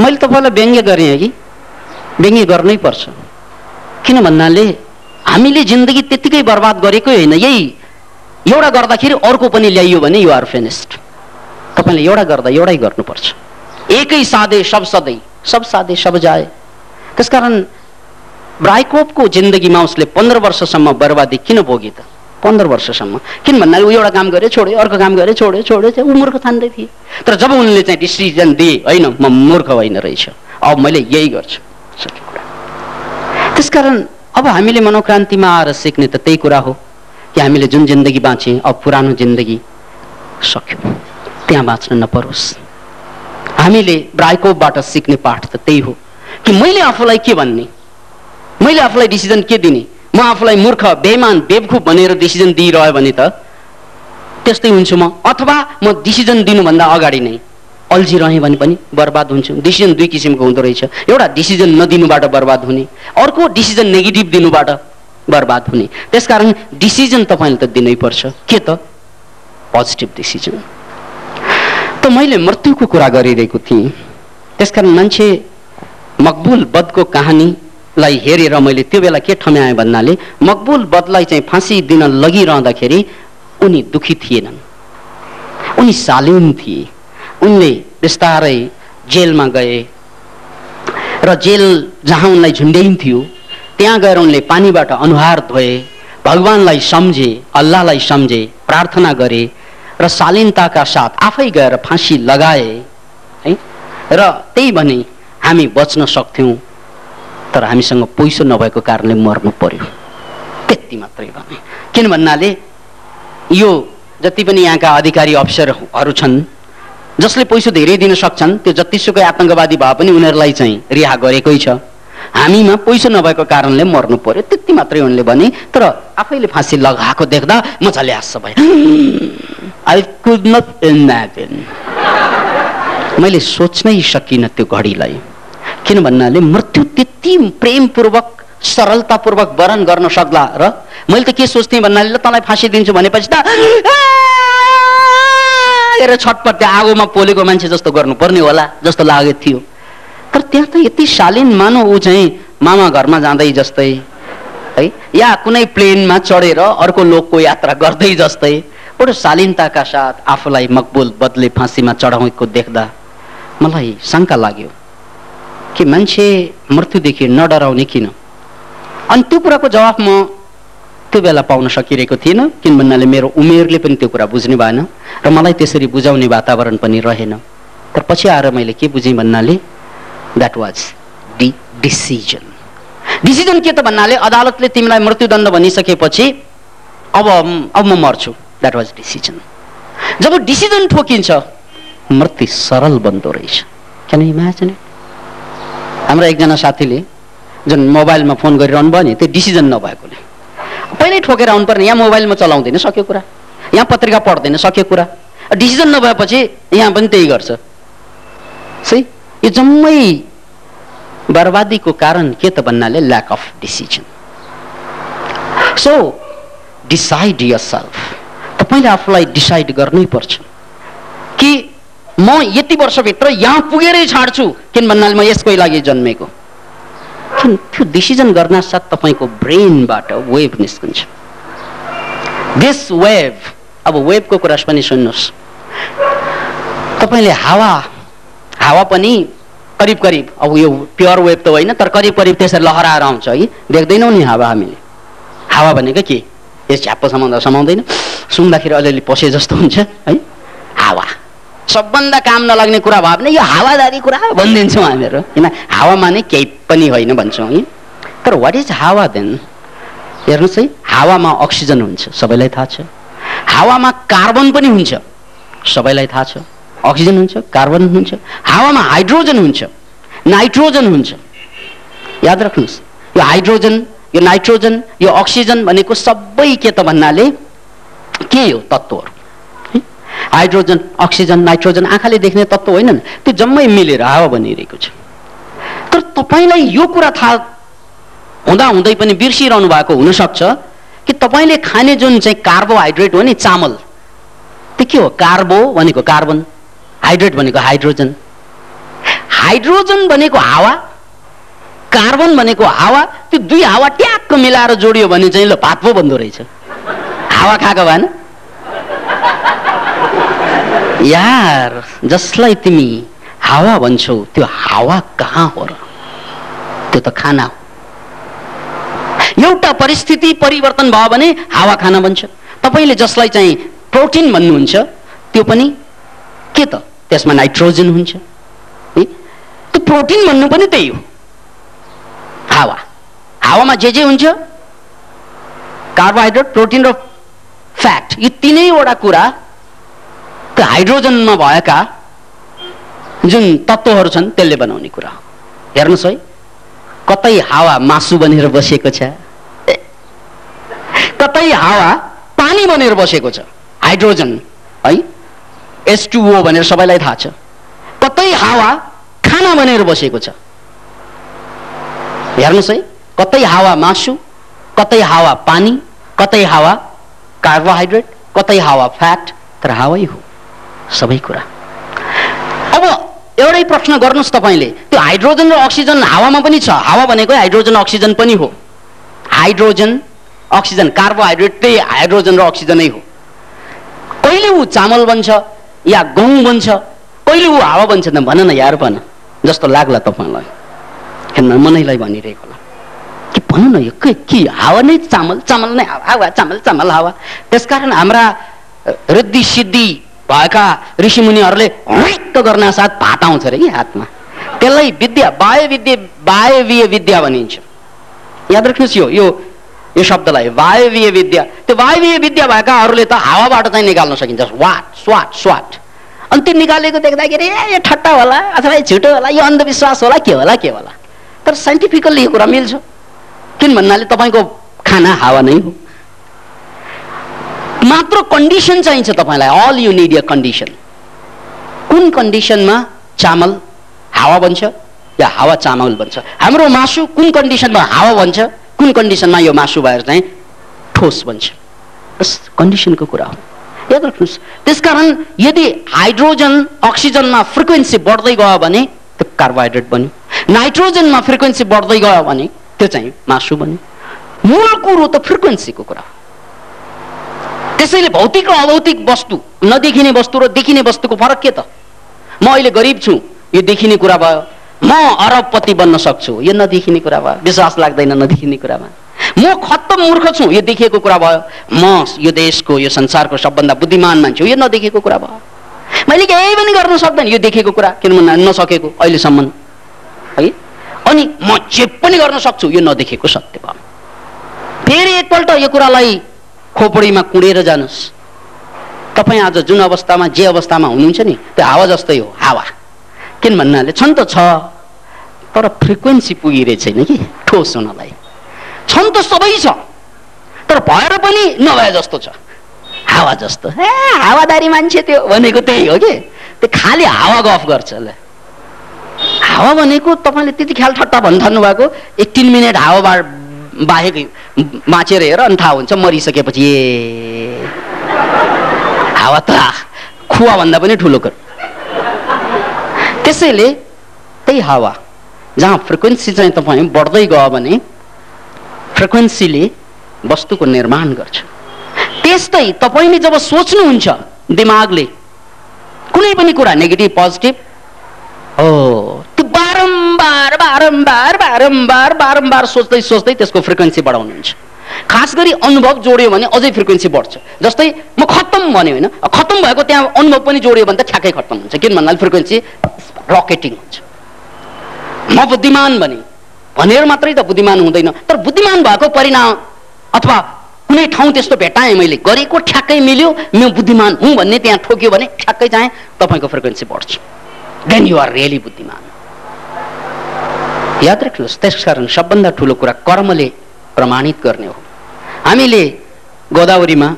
मैले तपाईँलाई व्यङ्ग्य गरेँ कि व्यङ्ग्य गर्नै पर्छ, किन भन्नाले हामीले जिन्दगी त्यत्तिकै बर्बाद गरेकै होइन। यही एउटा गर्दाखेरि अर्को पनि ल्याइयो भने यु आर फिनिस्ड। तपाईँले एउटा गर्दा एउटै गर्नुपर्छ। एकै साधे सब सधैँ, सब साधे सब जाए। त्यसकारण ब्राइकोभको जिन्दगीमा उसले 15 वर्षसम्म बर्बादी किन भोगे त? 15 वर्षसम्म। किन भन्नाले ऊ एउटा काम गरे छोड्यो, अर्को काम गरे छोड्यो, ऊ मूर्ख ठान्दै थिए। तर जब उनले चाहिँ डिसिजन दिए, होइन म मूर्ख होइन रहेछ, अब मैले यही गर्छु। त्यसकारण अब हामीले मनोक्रान्तिमा आएर सिक्ने त त्यही कुरा हो कि हामीले जुन जिन्दगी बाँचे, अब पुरानो जिन्दगी सक्यो, त्यहाँ बाँच्न नपरोस्। हामीले ब्राइकोभबाट सिक्ने पाठ त त्यही हो कि मैले आफूलाई के भन्ने, मैले आफूलाई डिसिजन के दिने, म आफूलाई मूर्ख, बेइमान, बेवकूफ भनेर डिसिजन दिइरह्यो भने त त्यस्तै हुन्छु म। अथवा म डिसिजन दिनुभन्दा अगाडि नै अल्झिरहेँ भने पनि बर्बाद हुन्छु। डिसिजन दुई किसिमको हुँदो रहेछ। एउटा डिसिजन नदिनुबाट बर्बाद हुने, अर्को डिसिजन नेगेटिभ दिनुबाट बर्बाद हुने। त्यसकारण डिसिजन तपाईँले त दिनै पर्छ। के त? Positive decision. त मैले मृत्युको कुरा गरिरहेको थिएँ। त्यसकारण मान्छे मकबुल बदको कहानीलाई हेरेर मैले त्यो बेला के ठम्याएँ भन्नाले मकबुल बदलाई चाहिँ फाँसी दिन लगिरहँदाखेरि उनी दुखी थिएनन्, उनी शालीन थिए। उनले बिस्तारै जेलमा गए र जेल जहाँ उनलाई झुन्ड्याइन्थ्यो त्यहाँ गएर उनले पानीबाट अनुहार धोए, भगवानलाई सम्झे, अल्लाहलाई सम्झे, प्रार्थना गरे र शालीनताका साथ आफै गएर फाँसी लगाए है। र त्यही भने हामी बच्न सक्थ्यौँ, तर हामीसँग पैसा नभएको कारणले मर्नु पर्यो। त्यति मात्रै भने। किन भन्नाले यो जति पनि यहाँका अधिकारी अफिसरहरू छन् जसले पैसा धेरै दिन सक्छन्, त्यो जतिसुकै आतंकवादी भए पनि उनीहरूलाई चाहिँ रिहा गरेकै छ। हामीमा पैसा नभएको कारणले मर्नु पर्यो, त्यति मात्रै उनले भने। तर आफैले फाँसी लगाएको देख्दा मजाले हाँस्छ भयो। I could not imagine. मैले सोच्नै सकिनँ त्यो घडीलाई। किन भन्नाले मृत्यु त्यति प्रेमपूर्वक सरलतापूर्वक वरण गर्न सक्ला। र मैले त के सोच्थेँ भन्नाले ल तँलाई फाँसी दिन्छु भनेपछि त छटपट्टि आगोमा पोलेको मान्छे जस्तो गर्नुपर्ने होला जस्तो लागेको थियो। तर त्यहाँ त यति शालीन मानव ऊ चाहिँ मामा घरमा जाँदै जस्तै है, या कुनै प्लेनमा चढेर अर्को लोकको यात्रा गर्दै जस्तै बडो शालीनताका साथ आफूलाई मकबुल बदले फाँसीमा चढाएको देख्दा मलाई शङ्का लाग्यो कि मान्छे मृत्युदेखि नडराउने किन। अनि त्यो कुराको जवाफ म त्यो बेला पाउन सकिरहेको थिइनँ। किन भन्नाले मेरो उमेरले पनि त्यो कुरा बुझ्ने भएन र मलाई त्यसरी बुझाउने वातावरण पनि रहेन। तर पछि आएर मैले के बुझेँ भन्नाले that was the decision. Decision के त भन्नाले अदालतले तिमीलाई मृत्युदण्ड भनिसकेपछि अब म मर्छु, द्याट वाज डिसिजन। जब डिसिजन ठोकिन्छ मृत्यु सरल बन्दो रहेछ। Can you imagine it? हाम्रो एकजना साथीले जुन मोबाइलमा फोन गरिरहनु भयो नि, त्यो डिसिजन नभएकोले पहिल्यै ठोकेर आउनुपर्ने। यहाँ मोबाइलमा चलाउँदैन सक्यो कुरा, यहाँ पत्रिका पढ्दैन सक्यो कुरा। डिसिजन नभएपछि यहाँ पनि त्यही गर्छ। सही, यो जम्मै बर्बादीको कारण के त भन्नाले lack of decision. So decide yourself. तपाईँले आफूलाई डिसाइड गर्नै पर्छ कि म यति वर्षभित्र यहाँ पुगेरै छाड्छु। किन भन्नाले म यसकै लागि जन्मेको। त्यो डिसिजन गर्न साथ तपाईँको ब्रेनबाट वेभ निस्कन्छ। दिस वेभ, अब वेभको कुरा पनि सुन्नुहोस्। तपाईँले हावा पनि करिब करिब, अब यो प्योर वेभ त होइन तर करिब करिब त्यसरी लहराएर आउँछ है। देख्दैनौँ नि हावा हामीले। हावा भनेको के? यस झ्याप्पो समाउँदैन, सुन्दाखेरि अलिअलि पसे जस्तो हुन्छ है। हावा सबभन्दा काम नलाग्ने कुरा भयो भने यो हावादारी कुरा भनिदिन्छौँ हामीहरू। किन हावा माने केही पनि होइन भन्छौँ है। तर वाट इज हावा देन? हेर्नुहोस् है, हावामा अक्सिजन हुन्छ, सबैलाई थाहा छ। हावामा कार्बन पनि हुन्छ, सबैलाई थाहा छ। अक्सिजन हुन्छ, कार्बन हुन्छ, हावामा हाइड्रोजन हुन्छ, नाइट्रोजन हुन्छ। याद राख्नुहोस्, यो हाइड्रोजन, यो नाइट्रोजन, यो अक्सिजन भनेको सबै के त भन्नाले के हो? तत्त्वहरू। हाइड्रोजन, अक्सिजन, नाइट्रोजन आँखाले देख्ने तत्त्व होइनन्, त्यो जम्मै मिलेर हावा बनिरहेको छ। तर तपाईँलाई यो कुरा थाहा हुँदा हुँदै पनि बिर्सिरहनु भएको हुनसक्छ कि तपाईँले खाने जुन चाहिँ कार्बोहाइड्रेट हो नि, चामल, त्यो के हो? कार्बो भनेको कार्बन, हाइड्रेट भनेको हाइड्रोजन। हाइड्रोजन भनेको हावा, कार्बन भनेको हावा। त्यो दुई हावा ट्याक्क मिलाएर जोडियो भने चाहिँ ल भात पो बन्दो रहेछ। हावा खाएको भएन यार। जसलाई तिमी हावा भन्छौ त्यो हावा कहाँ हो र? त्यो त खाना हो। एउटा परिस्थिति परिवर्तन भयो भने हावा खाना बन्छ। तपाईँले जसलाई चाहिँ प्रोटिन भन्नुहुन्छ त्यो पनि के त? त्यसमा नाइट्रोजन हुन्छ। त्यो प्रोटिन भन्नु पनि त्यही हो, हावा। हावामा जे हुन्छ, कार्बोहाइड्रेट, प्रोटिन र फ्याट, यो तीनैवटा कुरा त्यो हाइड्रोजनमा भएका जुन तत्त्वहरू छन् त्यसले बनाउने कुरा हो। हेर्नुहोस् है, कतै हावा मासु बनेर बसेको छ, कतै हावा पानी बनेर बसेको छ, हाइड्रोजन है, H2O भनेर सबैलाई थाहा छ। कतै हावा खाना बनेर बसेको छ। हेर्नुहोस् है, कतै हावा मासु, कतै हावा पानी, कतै हावा कार्बोहाइड्रेट, कतै हावा फ्याट, तर हावै हो सबै कुरा। अब एउटै प्रश्न गर्नुहोस् तपाईले, त्यो हाइड्रोजन र अक्सिजन हावामा पनि छ, हावा भनेको हाइड्रोजन अक्सिजन पनि हो। हाइड्रोजन अक्सिजन कार्बोहाइड्रेट त्यही हाइड्रोजन र अक्सिजनै हो। कहिले ऊ चामल बन्छ या गहुँ बन्छ, कहिले ऊ हावा बन्छ त भन न यार, भन जस्तो लाग्ला तपाईलाई। हेर्न मनैलाई भनिरहेको होला कि भन न यो के हावा नै चामल, चामल नै हावा, चामल चामल हावा। त्यसकारण हाम्रा रिद्धि सिद्धि भएका ऋषिमुनिहरूले हुइक्क गर्न साथ भात आउँछ रे कि हातमा, त्यसलाई विद्या वायवीय विद्या भनिन्छ। याद राख्नुहोस् यो शब्दलाई, वायवीय विद्या। त्यो वायवीय विद्या भएकाहरूले त हावाबाट चाहिँ निकाल्न सकिन्छ, वाट स्वाट स्वाट। अनि त्यो निकालेको देख्दाखेरि यो ठट्टा होला अथवा झुटो होला, यो अन्धविश्वास होला, के होला के होला। तर साइन्टिफिकल्ली यो कुरा मिल्छ। किन भन्नाले तपाईँको खाना हावा नै हो, मात्र कन्डिसन चाहिन्छ तपाईँलाई। All you need a condition. कुन कन्डिसनमा चामल हावा बन्छ या हावा चामल बन्छ? हाम्रो मासु कुन कन्डिसनमा हावा बन्छ, कुन कन्डिसनमा यो मासु भएर चाहिँ ठोस बन्छ? बस कन्डिसनको कुरा हो, याद राख्नुहोस्। त्यसकारण यदि हाइड्रोजन अक्सिजनमा फ्रिक्वेन्सी बढ्दै गयो भने त्यो कार्बोहाइड्रेट बन्यो, नाइट्रोजनमा फ्रिक्वेन्सी बढ्दै गयो भने त्यो चाहिँ मासु बन्यो। मूल कुरो त फ्रिक्वेन्सीको कुरा हो। त्यसैले भौतिक र अभौतिक वस्तु, नदेखिने वस्तु र देखिने वस्तुको फरक के त? म अहिले गरिब छु, यो देखिने कुरा भयो। म अरबपति बन्न सक्छु, यो नदेखिने कुरा भयो, विश्वास लाग्दैन नदेखिने कुरामा। म खत्तम मूर्ख छु, यो देखिएको कुरा भयो। म यो देशको यो संसारको सबभन्दा बुद्धिमान मान्छे, यो नदेखिएको कुरा भयो। मैले केही पनि गर्न सक्दैन, यो देखेको कुरा, किन भन्नु नसकेको अहिलेसम्म है। अनि म जे पनि गर्न सक्छु, यो नदेखेको सत्य भयो। फेरि एकपल्ट यो कुरालाई खोपडीमा कुडेर जानुस्। तपाईँ आज जुन अवस्थामा जे अवस्थामा हुनुहुन्छ नि, त्यो हावा जस्तै हो, हावा। किन भन्नाले छन् त छ, तर फ्रिक्वेन्सी पुगिरहेको छैन कि ठोस हुनलाई। छन् त सबै छ, तर भएर पनि नभए जस्तो छ, हावा जस्तो। हावादारी मान्छे त्यो भनेको त्यही हो कि, त्यो खालि हावा गफ गर्छ। ल हावा भनेको तपाईँले त्यति ख्याल ठट्टा भन्नु भएको, 18 मिनट हावा बाहेक बाँचेर हेर अनि थाहा हुन्छ मरिसकेपछि ए हावा त खुवा भन्दा पनि ठुलो कर। त्यसैले त्यही हावा जहाँ फ्रिक्वेन्सी चाहिँ तपाईँ बढ्दै गयो भने फ्रिक्वेन्सीले वस्तुको निर्माण गर्छ। त्यस्तै तपाईँले जब सोच्नुहुन्छ दिमागले कुनै पनि कुरा नेगेटिभ पोजिटिभ, हो त्यो बारम्बार बारम्बार बारम्बार बारम्बार सोच्दै सोच्दै त्यसको फ्रिक्वेन्सी बढाउनुहुन्छ। खास गरी अनुभव जोड्यो भने अझै फ्रिक्वेन्सी बढ्छ। जस्तै म खत्तम भन्यो होइन, खत्तम भएको त्यहाँ अनुभव पनि जोड्यो भने त ठ्याक्कै खत्तम हुन्छ। किन भन्नाले फ्रिक्वेन्सी रकेटिङ हुन्छ। म बुद्धिमान भनेर मात्रै त बुद्धिमान हुँदैन, तर बुद्धिमान भएको परिणाम अथवा कुनै ठाउँ त्यस्तो भेटाएँ मैले, गरेको ठ्याक्कै मिल्यो, म बुद्धिमान हुँ भन्ने त्यहाँ ठोक्यो भने ठ्याक्कै चाहिँ तपाईँको फ्रिक्वेन्सी बढ्छ। देन यु आर रियली बुद्धिमान। याद राख्नुहोस्। त्यसकारण सबभन्दा ठुलो कुरा कर्मले प्रमाणित गर्ने हो। हामीले गोदावरीमा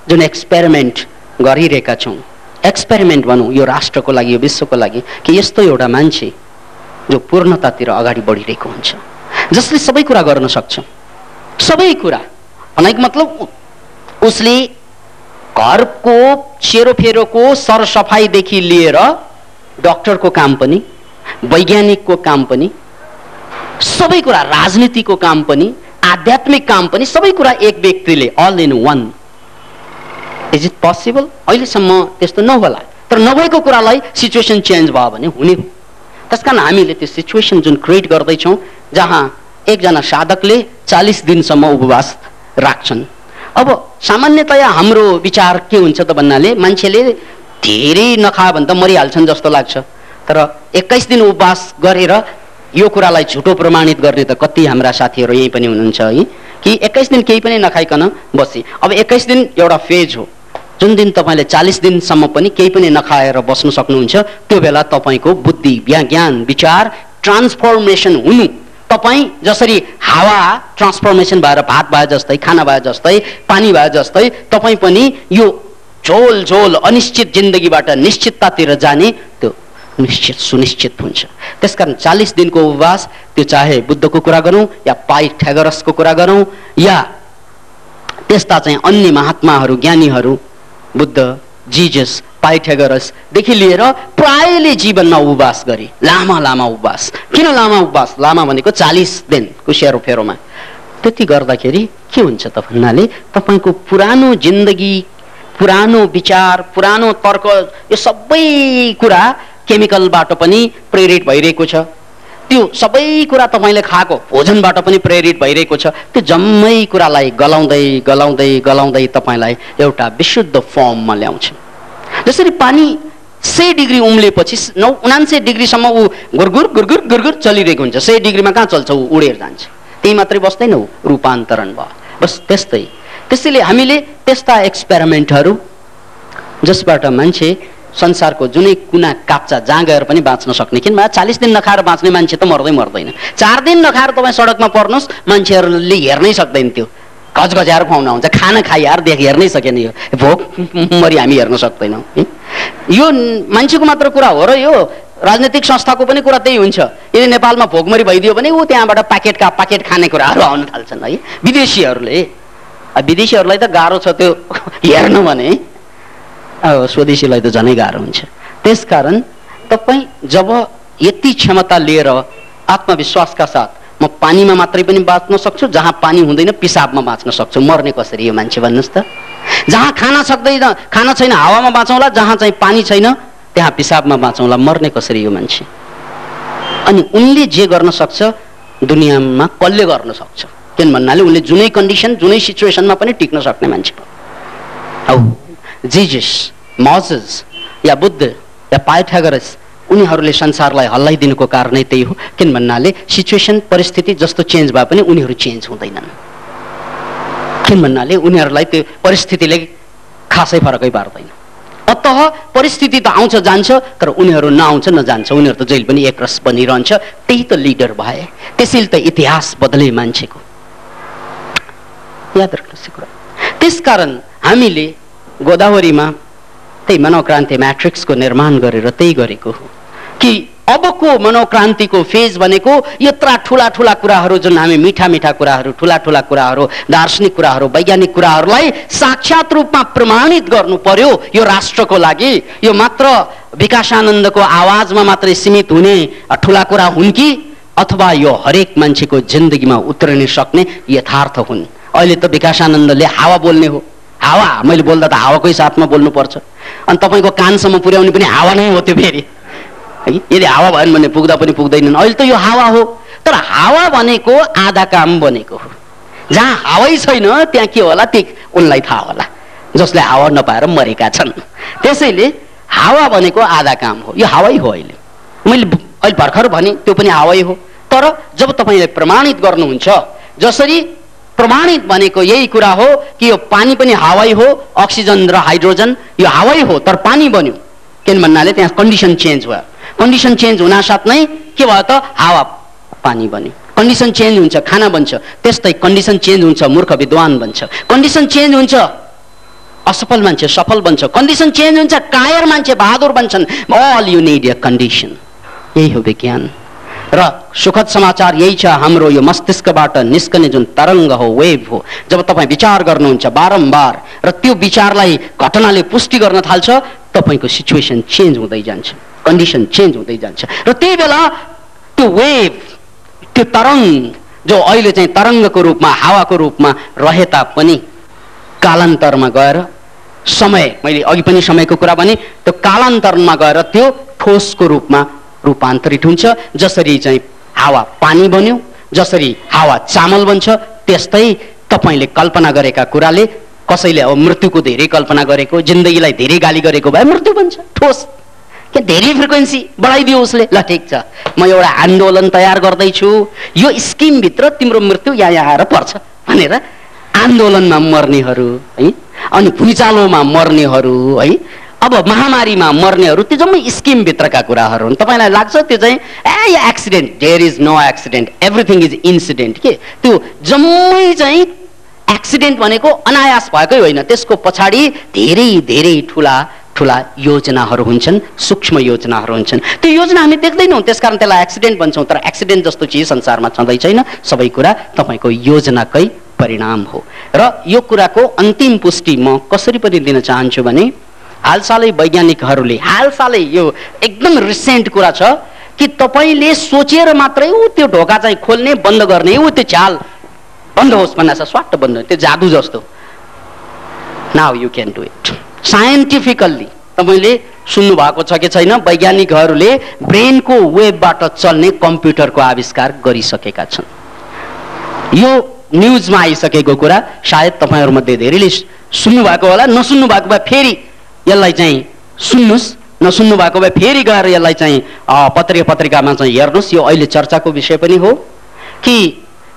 जुन एक्सपेरिमेन्ट गरिरहेका छौँ, एक्सपेरिमेन्ट भनौँ यो राष्ट्रको लागि, यो विश्वको लागि, कि यस्तो एउटा मान्छे जो पूर्णतातिर अगाडि बढिरहेको हुन्छ, जसले सबै कुरा गर्न सक्छ, सबै कुरा भनेको मतलब उसले घरको सेरोफेरोको सरसफाइदेखि लिएर डक्टरको काम पनि, वैज्ञानिकको काम पनि, सबै कुरा, राजनीतिको काम पनि, आध्यात्मिक काम पनि, सबै कुरा एक व्यक्तिले, all in one. Is it possible? अहिलेसम्म त्यस्तो नहोला, तर नभएको कुरालाई सिचुएसन चेन्ज भयो भने हुने हो। त्यसकारण हामीले त्यो सिचुएसन जुन क्रिएट गर्दैछौँ, जहाँ एकजना साधकले 40 दिनसम्म उपवास राख्छन्। अब सामान्यतया हाम्रो विचार के हुन्छ त भन्नाले मान्छेले धेरै नखायो भने त मरिहाल्छन् जस्तो लाग्छ, तर 21 दिन उपवास गरेर यो कुरालाई झुटो प्रमाणित गर्ने त कति हाम्रा साथीहरू यही पनि हुनुहुन्छ है, कि 21 दिन केही पनि नखाइकन बसे। अब 21 दिन एउटा फेज हो, जुन दिन तपाईँले 40 दिनसम्म पनि केही पनि नखाएर बस्नु सक्नुहुन्छ, त्यो बेला तपाईँको बुद्धि, ज्ञान, विचार ट्रान्सफर्मेसन हुनु, तपाईँ जसरी हावा ट्रान्सफर्मेसन भएर भात भए जस्तै, खाना भए जस्तै, पानी भए जस्तै तपाईँ पनि यो झोल झोल अनिश्चित जिन्दगीबाट निश्चिततातिर जाने त्यो निश्चित सुनिश्चित हुन्छ। त्यसकारण 40 दिनको उपवास, त्यो चाहे बुद्धको कुरा गरौँ या पाइथागोरसको कुरा गरौँ या त्यस्ता चाहिँ अन्य महात्माहरू, ज्ञानीहरू, बुद्ध, जिजस, पाइथागोरसदेखि लिएर प्रायले जीवनमा उपवास गरे, लामा लामा उपवास। किन लामा उपवास? लामा भनेको 40 दिनको सेरोफेरोमा। त्यति गर्दाखेरि के हुन्छ त भन्नाले तपाईँको पुरानो जिन्दगी, पुरानो विचार, पुरानो तर्क, यो सबै कुरा केमिकलबाट पनि प्रेरित भइरहेको छ। त्यो सबै कुरा तपाईँले खाएको भोजनबाट पनि प्रेरित भइरहेको छ। त्यो जम्मै कुरालाई गलाउँदै गलाउँदै गलाउँदै तपाईँलाई एउटा विशुद्ध फर्ममा ल्याउँछ। जसरी पानी 100 डिग्री उम्लेपछि 99 डिग्रीसम्म ऊ गुरगुर गुरगुर गुरगुर चलिरहेको हुन्छ। 100 डिग्रीमा कहाँ चल्छ? ऊ उडेर जान्छ। त्यही मात्रै बस्दैन, ऊ रूपान्तरण भयो। बस त्यस्तै। त्यसैले हामीले त्यस्ता एक्सपेरिमेन्टहरू जसबाट मान्छे संसारको जुनै कुना काप्चा जहाँ गएर पनि बाँच्न सक्ने। किनभने 40 दिन नखाएर बाँच्ने मान्छे त मर्दै मर्दैन। 4 दिन नखाएर तपाईँ सडकमा पर्नुहोस्, मान्छेहरूले हेर्नै सक्दैन, त्यो गजगज्याएर खुवाउन हुन्छ। खाना खाइहार हेर्नै सकेन, यो भोक मरी हामी हेर्न सक्दैनौँ। यो मान्छेको मात्र कुरा हो र यो राजनैतिक संस्थाको पनि कुरा त्यही हुन्छ। यदि नेपालमा भोकमरी भइदियो भने ऊ त्यहाँबाट पाकेट खाने कुराहरू आउन थाल्छन् है विदेशीहरूले। विदेशीहरूलाई त गाह्रो छ त्यो हेर्नु भने, स्वदेशीलाई त झनै गाह्रो हुन्छ। त्यसकारण तपाईँ जब यति क्षमता लिएर आत्मविश्वासका साथ म पानीमा मात्रै पनि बाँच्न सक्छु, जहाँ पानी हुँदैन पिसाबमा बाँच्न सक्छु, मर्ने कसरी यो मान्छे भन्नुहोस् त? जहाँ खाना छैन हावामा बाँचौँला, जहाँ चाहिँ पानी छैन त्यहाँ पिसाबमा बाँचौँला, मर्ने कसरी यो मान्छे? अनि उनले जे गर्न सक्छ दुनियाँमा कसले गर्न सक्छ? किन भन्नाले उनले जुनै कन्डिसन, जुनै सिचुएसनमा पनि टिक्न सक्ने मान्छे हो। जिजस, मोजेस या बुद्ध या पाइथागोरस, उनीहरूले संसारलाई हल्लाइदिनुको कारणै त्यही हो। किन भन्नाले सिचुएसन, परिस्थिति जस्तो चेन्ज भए पनि उनीहरू चेन्ज हुँदैनन्। किन भन्नाले उनीहरूलाई त्यो परिस्थितिले खासै फरकै पार्दैन। अतः परिस्थिति त आउँछ जान्छ, तर उनीहरू नआउँछ नजान्छ, उनीहरू त जहिले पनि एकरस बनिरहन्छ। त्यही त लिडर भए, त्यसैले त इतिहास बदले मान्छेको। याद राख्नुहोस् कुरा। त्यसकारण हामीले गोदावरीमा त्यही मनोक्रान्ति म्याट्रिक्सको निर्माण गरेर त्यही गरेको हो कि अबको मनोक्रान्तिको फेज भनेको यत्रा ठुला ठुला कुराहरू, जुन हामी मिठा मिठा कुराहरू, ठुला ठुला कुराहरू, दार्शनिक कुराहरू, वैज्ञानिक कुराहरूलाई साक्षात रूपमा प्रमाणित गर्नु पर्यो यो राष्ट्रको लागि। यो मात्र विकासानन्दको आवाजमा मात्रै सीमित हुने ठुला कुरा हुन् कि अथवा यो हरेक मान्छेको जिन्दगीमा उत्रन सक्ने यथार्थ हुन्? अहिले त विकासानन्दले हावा बोल्ने हो। हावा, मैले बोल्दा त हावाकै साथमा बोल्नुपर्छ। अनि तपाईँको कानसम्म पुर्याउने पनि हावा नै हो त्यो फेरि। यदि हावा भएन भने पुग्दा पनि पुग्दैनन्। अहिले त यो हावा हो, तर हावा भनेको आधा काम बनेको हो। जहाँ हावै छैन त्यहाँ के होला त्यो उनलाई थाहा होला, जसले हावा नपाएर मरेका छन्। त्यसैले हावा भनेको आधा काम हो, यो हावै हो। मैले अहिले भर्खर भने त्यो पनि हावै हो। तर जब तपाईँले प्रमाणित गर्नुहुन्छ, जसरी प्रमाणित भनेको यही कुरा हो कि यो पानी पनि हावै हो, अक्सिजन र हाइड्रोजन यो हावै हो, तर पानी बन्यो। किन भन्नाले त्यहाँ कन्डिसन चेन्ज भयो। कन्डिसन चेन्ज हुनासाथ नै के भयो त? हावा पानी बन्यो। कन्डिसन चेन्ज हुन्छ, खाना बन्छ। त्यस्तै कन्डिसन चेन्ज हुन्छ, मूर्ख विद्वान बन्छ। कन्डिसन चेन्ज हुन्छ, असफल मान्छे सफल बन्छ। कन्डिसन चेन्ज हुन्छ, कायर मान्छे बहादुर बन्छन्। All you need a condition. यही हो विज्ञान। र सुखद समाचार यही छ, हाम्रो यो मस्तिष्कबाट निस्कने जुन तरङ्ग हो, वेभ हो, जब तपाईँ विचार गर्नुहुन्छ बारम्बार र त्यो विचारलाई घटनाले पुष्टि गर्न थाल्छ, तपाईँको सिचुएसन चेन्ज हुँदै जान्छ, कन्डिसन चेन्ज हुँदै जान्छ। र त्यही बेला त्यो वेभ, त्यो तरङ्ग जो अहिले चाहिँ तरङ्गको रूपमा, हावाको रूपमा रहे तापनि कालान्तरमा गएर समय, मैले अघि पनि समयको कुरा भने, त्यो कालान्तरमा गएर त्यो ठोसको रूपमा रूपान्तरित हुन्छ। जसरी चाहिँ हावा पानी बन्यो, जसरी हावा चामल बन्छ, त्यस्तै तपाईँले कल्पना गरेका कुराले, कसैले अब मृत्युको धेरै कल्पना गरेको, जिन्दगीलाई धेरै गाली गरेको भए मृत्यु बन्छ, ठोस। के धेरै फ्रिक्वेन्सी बढाइदियो उसले, ल ठिक छ, म एउटा आन्दोलन तयार गर्दैछु, यो स्किमभित्र तिम्रो मृत्यु यहाँ आएर पर्छ भनेर आन्दोलनमा मर्नेहरू है, अनि भुइँचालोमा मर्नेहरू है, अब महामारीमा मर्नेहरू त्यो जम्मै स्किमभित्रका कुराहरू हुन्। तपाईँलाई लाग्छ त्यो चाहिँ यो accident, there is no accident, everything is incident के? त्यो जम्मै चाहिँ एक्सिडेन्ट भनेको अनायास भएकै होइन, त्यसको पछाडि धेरै धेरै ठुला ठुला योजनाहरू हुन्छन्, सूक्ष्म योजनाहरू हुन्छन्। त्यो योजना हामी देख्दैनौँ, त्यसकारण त्यसलाई एक्सिडेन्ट भन्छौँ। तर एक्सिडेन्ट जस्तो चिज संसारमा छँदै छैन, सबै कुरा तपाईँको योजनाकै परिणाम हो। र यो कुराको अन्तिम पुष्टि म कसरी पनि दिन चाहन्छु भने हालसालै वैज्ञानिकहरूले, हालसालै यो एकदम रिसेन्ट कुरा छ कि तपाईँले सोचेर मात्रै त्यो ढोका चाहिँ खोल्ने बन्द गर्ने, त्यो चाल बन्द होस् भन्ने छ, स्वाट बन्द, त्यो जादु जस्तो। Now you can do it scientifically. तपाईँले सुन्नु भएको छ कि छैन, वैज्ञानिकहरूले ब्रेनको वेबबाट चल्ने कम्प्युटरको आविष्कार गरिसकेका छन्। यो न्युजमा आइसकेको कुरा सायद तपाईँहरूमध्ये धेरैले सुन्नु भएको होला, नसुन्नु भएको भए फेरि यसलाई चाहिँ सुन्नुहोस्, नसुन्नु भएको भए फेरि गएर यसलाई चाहिँ पत्रिकामा चाहिँ हेर्नुहोस्। यो अहिले चर्चाको विषय पनि हो कि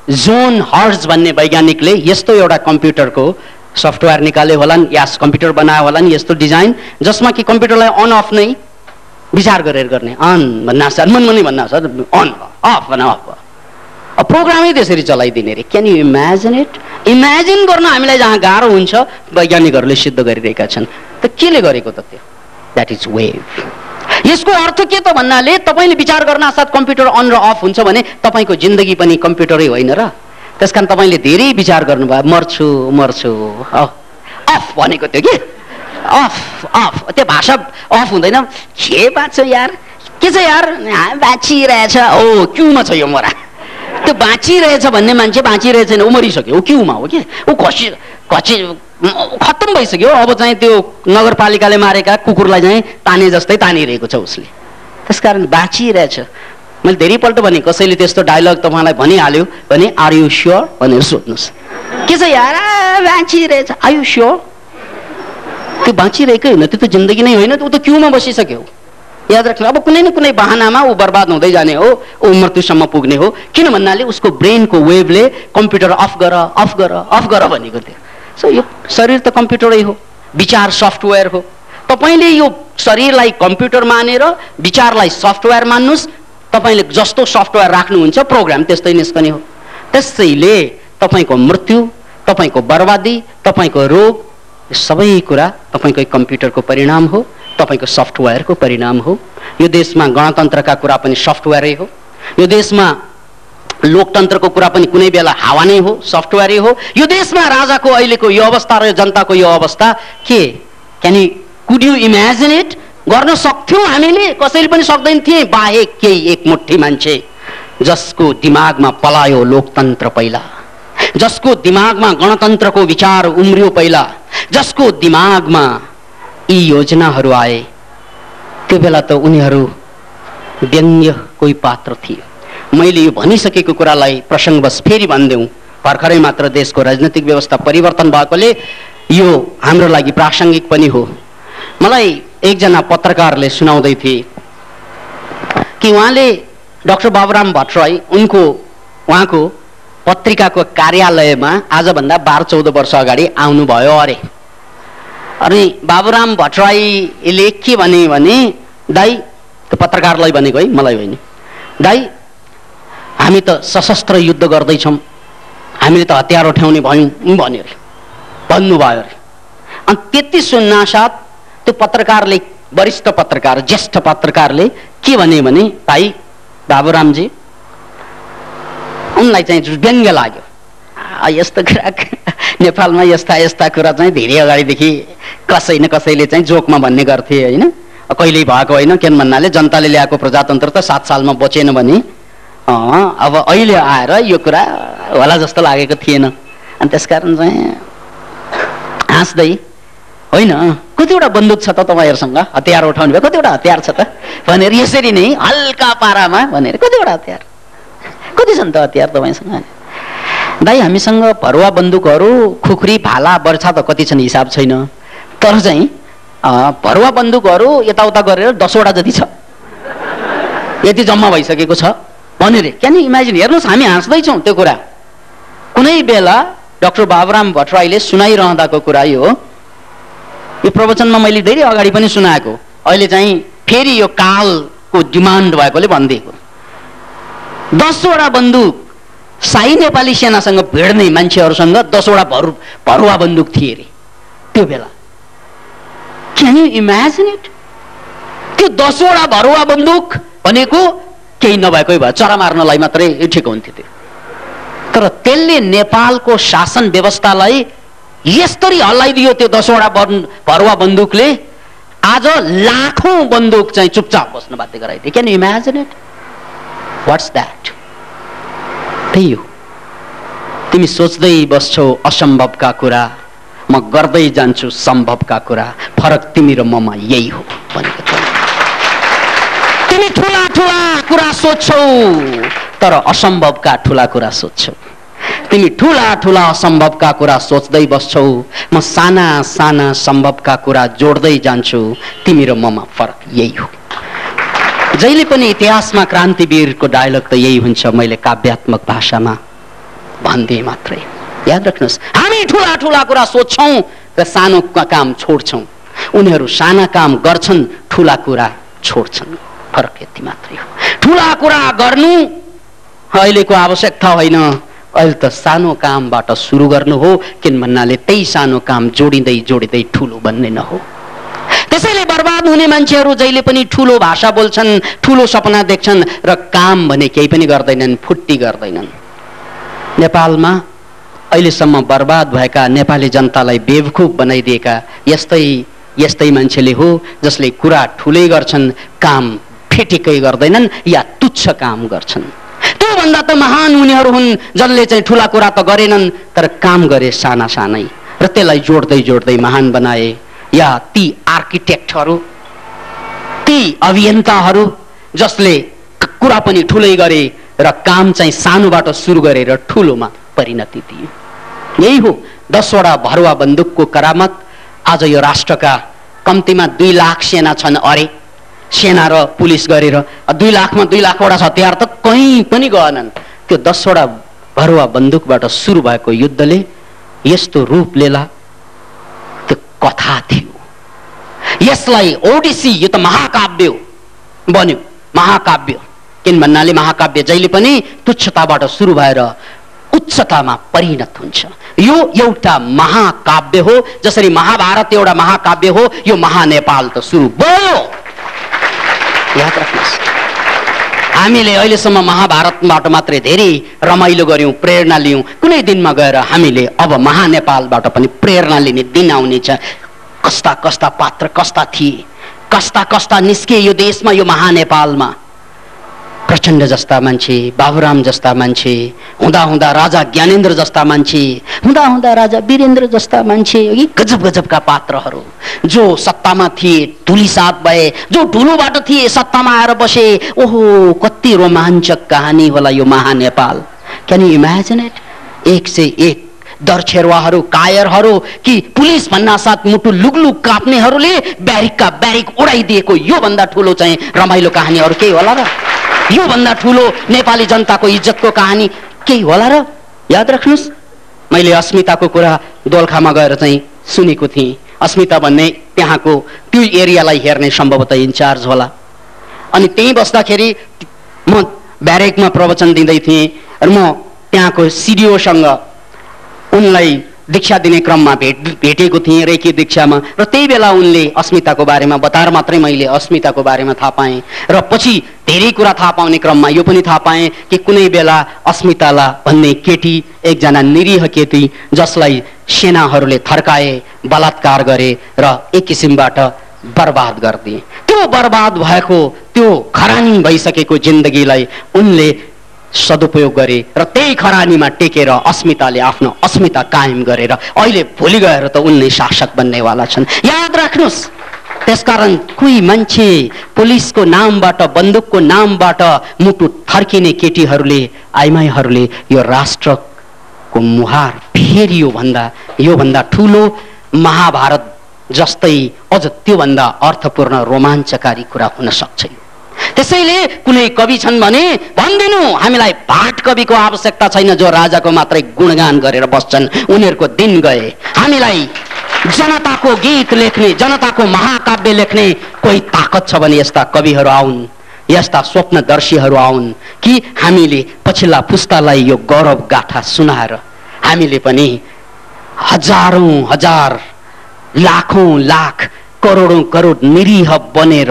जोन हर्ट्ज भन्ने वैज्ञानिकले यस्तो एउटा कम्प्युटरको सफ्टवेयर निकाले होलान् या कम्प्युटर बनाए होलान्, यस्तो डिजाइन जसमा कि कम्प्युटरलाई अन अफ नै विचार गरेर गर्ने, अन भन्ना छ, मनमनै भन्ना छ, अन अफ भन अफ, प्रोग्रामै त्यसरी चलाइदिने रे। Can you imagine it? Imagine गर्न हामीलाई जहाँ गाह्रो हुन्छ वैज्ञानिकहरूले सिद्ध गरिरहेका छन्। त केले गरेको त त्यो? That is wave. यसको अर्थ के त भन्नाले तपाईँले विचार गर्न साथ कम्प्युटर अन र अफ हुन्छ भने तपाईँको जिन्दगी पनि कम्प्युटरै होइन र? त्यसकारण तपाईँले धेरै विचार गर्नुभयो, मर्छु मर्छु, अफ भनेको त्यो के? अफ अफ, त्यो भाषा अफ हुँदैन। के बाँच्छ यार, के छ यार, बाँचिरहेछ, ओ क्युमा छ यो मोरा। त्यो बाँचिरहेछ भन्ने मान्छे बाँचिरहेछ छैन, ऊ मरिसक्यो, ऊ क्युमा हो कि, ऊ खत्तम भइसक्यो। अब चाहिँ त्यो नगरपालिकाले मारेका कुकुरलाई चाहिँ ताने जस्तै तानिरहेको छ उसले। त्यसकारण बाँचिरहेछ। मैले धेरैपल्ट भने कसैले त्यस्तो डायलग तपाईँलाई भनिहाल्यो भने आर यु स्योर भनेर सोध्नुहोस्, के छ यार बाँचिरहेछ, आर यु स्योर? त्यो बाँचिरहेकै होइन, त्यो त जिन्दगी नै होइन, ऊ त क्युमा बसिसक्यो। याद राख्नु, अब कुनै न कुनै बहानामा ऊ बर्बाद हुँदै जाने हो, ऊ मृत्युसम्म पुग्ने हो। किन भन्नाले उसको ब्रेनको वेभले कम्प्युटर अफ गर अफ गर अफ गर भनेको थियो। सो यो शरीर त कम्प्युटरै हो, विचार सफ्टवेयर हो। तपाईँले यो शरीरलाई कम्प्युटर मानेर विचारलाई सफ्टवेयर मान्नुहोस्। तपाईँले जस्तो सफ्टवेयर राख्नुहुन्छ प्रोग्राम त्यस्तै निस्कने हो। त्यसैले तपाईँको मृत्यु, तपाईँको बर्बादी, तपाईँको रोग, सबै कुरा तपाईँको कम्प्युटरको परिणाम हो, तपाईँको सफ्टवेयरको परिणाम हो। यो देशमा गणतन्त्रका कुरा पनि सफ्टवेयरै हो। यो देशमा लोकतन्त्रको कुरा पनि कुनै बेला हावा नै हो, सफ्टवेयरै हो। यो देशमा राजाको अहिलेको यो अवस्था र जनताको यो अवस्था के? Could you imagine it? गर्न सक्थ्यौँ हामीले? कसैले पनि सक्दैन थिए बाहेक केही एक मुट्ठी मान्छे जसको दिमागमा पलायो लोकतन्त्र पहिला, जसको दिमागमा गणतन्त्रको विचार उम्रियो पहिला, जसको दिमागमा यी योजनाहरू आए। त्यो बेला त उनीहरू व्यङ्ग्य कोही पात्र थिए। मैले यो भनिसकेको कुरालाई प्रसङ्गवश फेरि भनिदेऊ, भर्खरै मात्र देशको राजनीतिक व्यवस्था परिवर्तन भएकोले यो हाम्रो लागि प्रासङ्गिक पनि हो। मलाई एकजना पत्रकारले सुनाउँदै थिए कि उहाँले डाक्टर बाबुराम भट्टराई उहाँको पत्रिकाको कार्यालयमा आजभन्दा 12-14 वर्ष अगाडि आउनुभयो अरे। अनि बाबुराम भट्टराईले के भने दाइ, त्यो पत्रकारलाई भनेको है, मलाई होइन, दाइ हामी त सशस्त्र युद्ध गर्दैछौँ, हामीले त हतियार उठाउने भयौँ भनेर भन्नुभयो अरे। अनि त्यति सुन्नासाथ त्यो पत्रकारले, वरिष्ठ पत्रकार, ज्येष्ठ पत्रकारले के भने भाइ बाबुरामजी, उनलाई चाहिँ व्यङ्ग्य लाग्यो। यस्तो कुरा नेपालमा यस्ता कुरा चाहिँ धेरै अगाडिदेखि कसै न कसैले चाहिँ जोकमा भन्ने गर्थे होइन, कहिल्यै भएको होइन। किन भन्नाले जनताले ल्याएको प्रजातन्त्र त 7 सालमा बचेन भने अब अहिले आएर यो कुरा होला जस्तो लागेको थिएन। अनि त्यसकारण चाहिँ हाँस्दै, होइन कतिवटा बन्दुक छ त तपाईँहरूसँग, हतियार उठाउनु भयो, कतिवटा हतियार छ त भनेर यसरी नै हल्का पारामा भनेर, कतिवटा हतियार, कति छन् त हतियार तपाईँसँग? दाइ हामीसँग भरुवा बन्दुकहरू, खुख्री, भाला, बर्छा त कति छन् हिसाब छैन, तर चाहिँ भरुवा बन्दुकहरू यताउता गरेर 10 वटा जति छ, यति जम्मा भइसकेको छ भनेर। Can you imagine? हेर्नुहोस्, हामी हाँस्दैछौँ त्यो कुरा। कुनै बेला डाक्टर बाबुराम भट्टराईले सुनाइरहँदाको कुरा यो प्रवचनमा मैले धेरै अगाडि पनि सुनाएको, अहिले चाहिँ फेरि यो कालको डिमान्ड भएकोले भनिदिएको। 10 वटा बन्दुक शाही नेपाली सेनासँग भिड्ने मान्छेहरूसँग 10 वटा भरुवा बन्दुक थिए अरे त्यो बेला। Can you imagine it? त्यो 10 वटा भरुवा बन्दुक भनेको केही नभएकै भए चरा मार्नलाई मात्रै ठिक हुन्थ्यो त्यो। तर त्यसले नेपालको शासन व्यवस्थालाई यसरी हल्लाइदियो त्यो 10 वटा भरुवा बन्दुकले। आज लाखौं बन्दुक चाहिँ चुपचाप बस्न बाध्य गराइदियो। Can you imagine it? What's that? त्यही हो, तिमी सोच्दै बस्छौ असम्भवका कुरा, म गर्दै जान्छु सम्भवका कुरा, फरक तिमी र ममा यही हो भनेको छ। तिमी ठुला ठुला कुरा सोच्छौ तर असम्भवका ठुला कुरा सोच्छौ। तिमी ठुला ठुला असम्भवका कुरा सोच्दै बस्छौ, म साना साना सम्भवका कुरा जोड्दै जान्छु, तिमी र ममा फरक यही हो। जहिले पनि इतिहासमा क्रान्तिवीरको डायलग त यही हुन्छ, मैले काव्यात्मक भाषामा भन्दिए मात्रै। याद राख्नुहोस्, हामी ठुला ठुला कुरा सोच्छौं र सानो काम छोड्छौं, उनीहरू साना काम गर्छन्, ठुला कुरा छोड्छन्, फरक यति मात्रै हो। ठुला कुरा गर्नु अहिलेको आवश्यकता होइन, अहिले त सानो कामबाट सुरु गर्नु हो, किन भन्नाले त्यही सानो काम जोडिँदै जोडिँदै ठुलो बन्ने न हो। त्यसैले बर्बाद हुने मान्छेहरू जहिले पनि ठुलो भाषा बोल्छन्, ठुलो सपना देख्छन् र काम भने केही पनि गर्दैनन्, फुट्टी गर्दैनन्। नेपालमा अहिलेसम्म बर्बाद भएका नेपाली जनतालाई बेवकूफ बनाइदिएका यस्तै मान्छेले हो, जसले कुरा ठुलै गर्छन्, काम फेटिकै गर्दैनन् या तुच्छ काम गर्छन्। त्योभन्दा त महान उनीहरू हुन् जसले चाहिँ ठुला कुरा त गरेनन् तर काम गरे साना सानै र त्यसलाई जोड्दै जोड्दै महान बनाए। या ती आर्किटेक्टहरू, ती अभियन्ताहरू जसले कुरा पनि ठुलै गरे र काम चाहिँ सानोबाट सुरु गरेर ठुलोमा परिणति दिए। यही हो 10 वटा भरुवा बन्दुकको करामत। आज यो राष्ट्रका कम्तीमा 2 लाख सेना छन्, अरे सेना र पुलिस गरेर 2 लाखमा 2 लाखवटा हतियार त कहीँ पनि गएनन्। त्यो 10 वटा भरुवा बन्दुकबाट सुरु भएको युद्धले यस्तो रूप लिएला, त्यो कथा थियो। यसलाई ओडिसी, यो त महाकाव्य बन्यो, महाकाव्य। किन भन्नाले महाकाव्य जहिले पनि तुच्छताबाट सुरु भएर उच्चतामा परिणत हुन्छ। यो एउटा महाकाव्य हो, जसरी महाभारत एउटा महाकाव्य हो, यो महानेपाल त सुरु भयो। याद राख्नुहोस्, हामीले अहिलेसम्म महाभारतबाट मात्रै धेरै रमाइलो गर्यौं, प्रेरणा लियौं। कुनै दिनमा गएर हामीले अब महानेपालबाट पनि प्रेरणा लिने दिन आउनेछ। कस्ता कस्ता पात्र कस्ता थिए, कस्ता कस्ता निस्के यो देशमा, यो महानेपालमा। प्रचण्ड जस्ता मान्छे, बाबुराम जस्ता मान्छे, हुँदा हुँदा राजा ज्ञानेन्द्र जस्ता मान्छे, हुँदा हुँदा राजा वीरेन्द्र जस्ता मान्छे, यी गजब गजबका पात्रहरू जो सत्तामा थिए, धुलिसात भए, जो ठुलोबाट थिए सत्तामा आएर बसे। ओहो, कति रोमाञ्चक कहानी होला यो Mahanepal. Can you imagine it? 1 से 1 दरछेरुवाहरू, कायरहरू कि पुलिस भन्ना साथ मुटु लुगलुग काप्नेहरूले ब्यारिकका ब्यारिक उडाइदिएको यो भन्दा ठुलो चाहिँ रमाइलो कहानीहरू केही होला र? यो भन्दा ठुलो नेपाली जनताको इज्जतको कहानी केही होला र? याद राख्नुहोस्, मैले अस्मिताको कुरा दोलखामा गएर चाहिँ सुनेको थिएँ। अस्मिता भन्ने त्यहाँको त्यो एरियालाई हेर्ने सम्भवतः इन्चार्ज होला। अनि त्यहीँ बस्दाखेरि म ब्यारेकमा प्रवचन दिँदै थिएँ र म त्यहाँको सिडिओसँग उनलाई दीक्षा दिने क्रममा भेटेको थिएँ रेकी दीक्षामा। र त्यही बेला उनले अस्मिताको बारेमा बताएर मात्रै मैले अस्मिताको बारेमा थाहा पाएँ। र पछि धेरै कुरा थाहा पाउने क्रममा यो पनि थाहा पाएँ कि कुनै बेला अस्मिताला भन्ने केटी एकजना निरीह केटी जसलाई सेनाहरूले थर्काए, बलात्कार गरे र एक किसिमबाट बर्बाद गरिदिए। त्यो बर्बाद भएको, त्यो खरानी भइसकेको जिन्दगीलाई उनले सदुपयोग गरे र त्यही खरानीमा टेकेर अस्मिताले आफ्नो अस्मिता कायम गरेर अहिले भोलि गएर त उनले शासक बन्नेवाला छन्। याद राख्नुहोस्, त्यसकारण कोही मान्छे पुलिसको नामबाट, बन्दुकको नामबाट मुटु थर्किने केटीहरूले, आइमाईहरूले यो राष्ट्रको मुहार फेरि यो भन्दा ठुलो महाभारत जस्तै अझ त्योभन्दा अर्थपूर्ण रोमाञ्चकारी कुरा हुन सक्छ। त्यसैले कुनै कवि छन् भने भन्दिनु, हामीलाई भाट कविको आवश्यकता छैन जो राजाको मात्रै गुणगान गरेर बस्छन्, उनीहरूको दिन गए। हामीलाई जनताको गीत लेख्ने, जनताको महाकाव्य लेख्ने कोही ताकत छ भने यस्ता कविहरू आउन्, यस्ता स्वप्नदर्शीहरू आउन् कि हामीले पछिल्ला पुस्तालाई यो गौरव गाथा सुनाएर हामीले पनि हजारौं हजार, लाखौं लाख, करोडौं करोड निरीह बनेर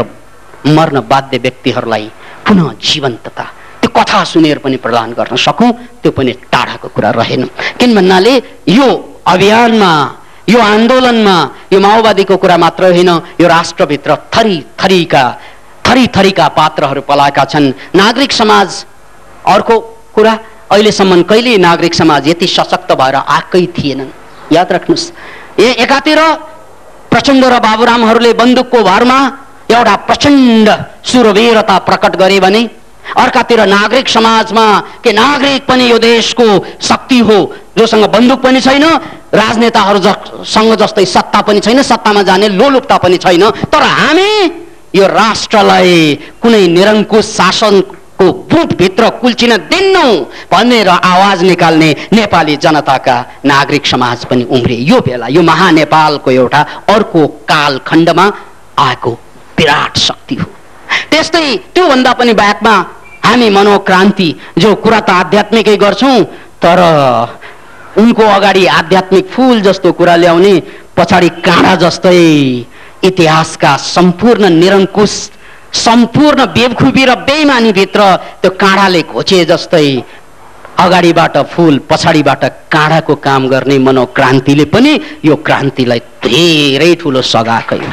मर्न बाध्य व्यक्तिहरूलाई पुनः जीवन्तता, त्यो कथा सुनेर पनि प्रदान गर्न सकौं, त्यो पनि टाढाको कुरा रहेन। किन भन्नाले यो अभियानमा, यो आन्दोलनमा यो माओवादीको कुरा मात्र होइन, यो राष्ट्रभित्र थरी थरीका पात्रहरू पलाएका छन्। नागरिक समाज अर्को कुरा, अहिलेसम्म कहिले नागरिक समाज यति सशक्त भएर आएकै थिएनन्। याद राख्नुस्, एकातिर प्रचण्ड र बाबुरामहरूले बन्दुकको भरमा एउटा प्रचण्ड सुरवीरता प्रकट गरे भने अर्कातिर नागरिक समाजमा के नागरिक पनि यो देशको शक्ति हो, जोसँग बन्दुक पनि छैन, राजनेताहरूसँग जस्तै सत्ता पनि छैन, सत्तामा जाने लोलुपता पनि छैन, तर हामी यो राष्ट्रलाई कुनै निरङ्कुश शासनको बुटभित्र कुल्चिन दिन्नौ भनेर आवाज निकाल्ने नेपाली जनताका नागरिक समाज पनि उम्रे। यो बेला यो महानेपालको एउटा अर्को कालखण्डमा आएको विराट शक्ति हो। त्यस्तै त्योभन्दा पनि ब्याकमा हामी मनोक्रान्ति, जो कुरा त आध्यात्मिकै गर्छौं तर उनको अगाडि आध्यात्मिक फूल जस्तो कुरा ल्याउने, पछाडि काँडा जस्तै इतिहासका सम्पूर्ण निरङ्कुश, सम्पूर्ण बेवकुफी र बेइमानी भित्र त्यो काँडाले घोचे जस्तै अगाडिबाट फूल पछाडिबाट काँडाको काम गर्ने मनोक्रान्तिले पनि यो क्रान्तिलाई धेरै ठुलो सघाकै हो।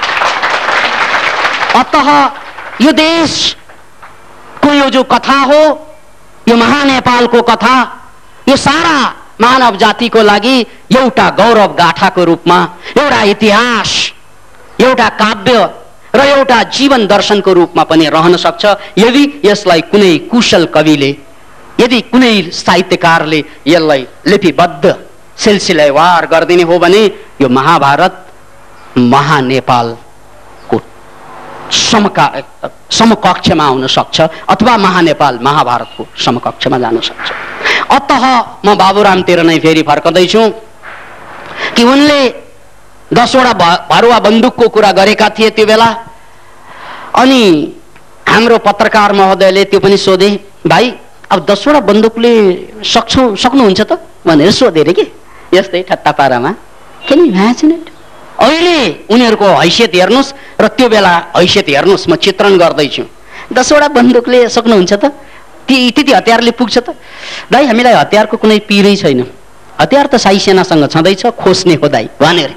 अतः यो देशको यो जो कथा हो, यो महानेपालको कथा, यो सारा मानव जातिको लागि एउटा गौरव गाथाको रूपमा, एउटा इतिहास, एउटा काव्य र एउटा जीवन दर्शनको रूपमा पनि रहन सक्छ यदि यसलाई कुनै कुशल कविले, यदि कुनै साहित्यकारले यसलाई लिपिबद्ध सिलसिलावार गरिदिने हो भने यो महाभारत महानेपालको समकक्षमा आउन सक्छ अथवा महानेपाल महाभारतको समकक्षमा जान सक्छ। अतः म बाबुरामतिर नै फेरि फर्कदैछु कि उनले 10 वटा भरुवा बन्दुकको कुरा गरेका थिए त्यो बेला। अनि हाम्रो पत्रकार महोदयले त्यो पनि सोधे, भाइ अब 10 वटा बन्दुकले सक्नुहुन्छ त भनेर सोधे रे के, यस्तै ठट्टा पारामा। Can you imagine it? अहिले उनीहरूको हैसियत हेर्नुस् र त्यो बेला हैसियत हेर्नुस्, म चित्रण गर्दैछु। 10 वटा बन्दुकले सक्नुहुन्छ त? त्यति हतियारले पुग्छ त? दाइ हामीलाई हतियारको कुनै पिरै छैन, हतियार त साई सेनासँग छँदैछ, खोज्ने हो दाइ भनेर।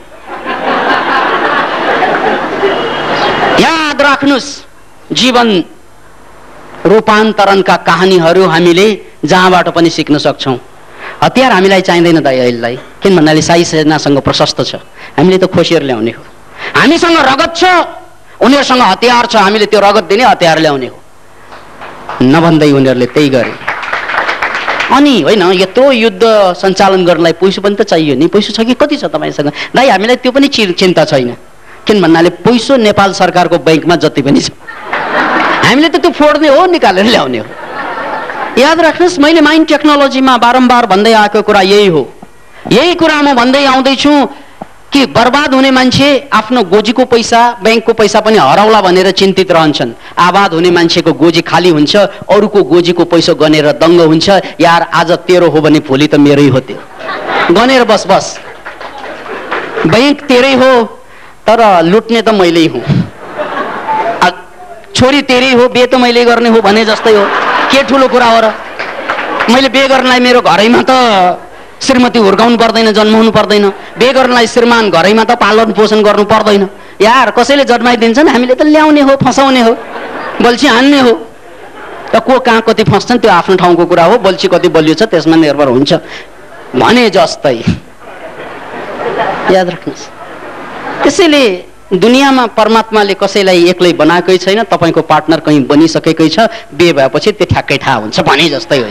याद राख्नुस्, जीवन रूपान्तरणका कहानीहरू हामीले जहाँबाट पनि सिक्न सक्छौं। हतियार हामीलाई चाहिँदैन दाइ अहिलेलाई, किन भन्नाले साई सेनासँग प्रशस्त छ, हामीले त खोसेर ल्याउने हो। हामीसँग रगत छ, उनीहरूसँग हतियार छ, हामीले त्यो रगत दिने हतियार ल्याउने हो नभन्दै उनीहरूले त्यही गरे। अनि होइन, यत्रो युद्ध सञ्चालन गर्नलाई पैसा पनि त चाहियो नि, पैसा छ कि कति छ तपाईसँग? दाइ हामीलाई त्यो पनि चिन्ता छैन, किन भन्नाले पैसा नेपाल सरकारको बैंकमा जति पनि छ, हामीले त त्यो फोड्ने हो, निकालेर ल्याउने हो। याद राख्नुहोस्, मैले माइन्ड टेक्नोलोजीमा बारम्बार भन्दै आएको कुरा यही हो। यही कुरा म भन्दै आउँदैछु कि बर्बाद हुने मान्छे आफ्नो गोजीको पैसा, बैंकको पैसा पनि हराउला भनेर चिन्तित रहन्छन्। आबाद हुने मान्छेको गोजी खाली हुन्छ, अरूको गोजीको पैसा गनेर दङ्ग हुन्छ। यार आज तेरो हो भने भोलि त मेरै हो, त्यो गनेर बस बस। बैंक तेरै हो तर लुट्ने त मैलै हुँ, छोरी तेरै हो, बे त मैले गर्ने हो भने जस्तै हो। के ठुलो कुरा हो र? मैले बे गर्नलाई मेरो घरैमा त श्रीमती हुर्काउनु पर्दैन, जन्माउनु पर्दैन। बे गर्नलाई श्रीमान घरैमा त पालन पोषण गर्नु पर्दैन। यार कसैले जन्माइदिन्छन्, हामीले त ल्याउने हो, फसाउने हो, बल्छी हान्ने हो। त को कहाँ कति फस्छन् त्यो आफ्नो ठाउँको कुरा हो, बल्छी कति बलियो छ त्यसमा निर्भर हुन्छ भने जस्तै। याद राख्नुहोस्, त्यसैले दुनियाँमा परमात्माले कसैलाई एक्लै बनाएकै छैन, तपाईको पार्टनर कहीँ बनिसकेकै छ, बे भएपछि त्यो ठ्याक्कै थाहा हुन्छ भने जस्तै हो।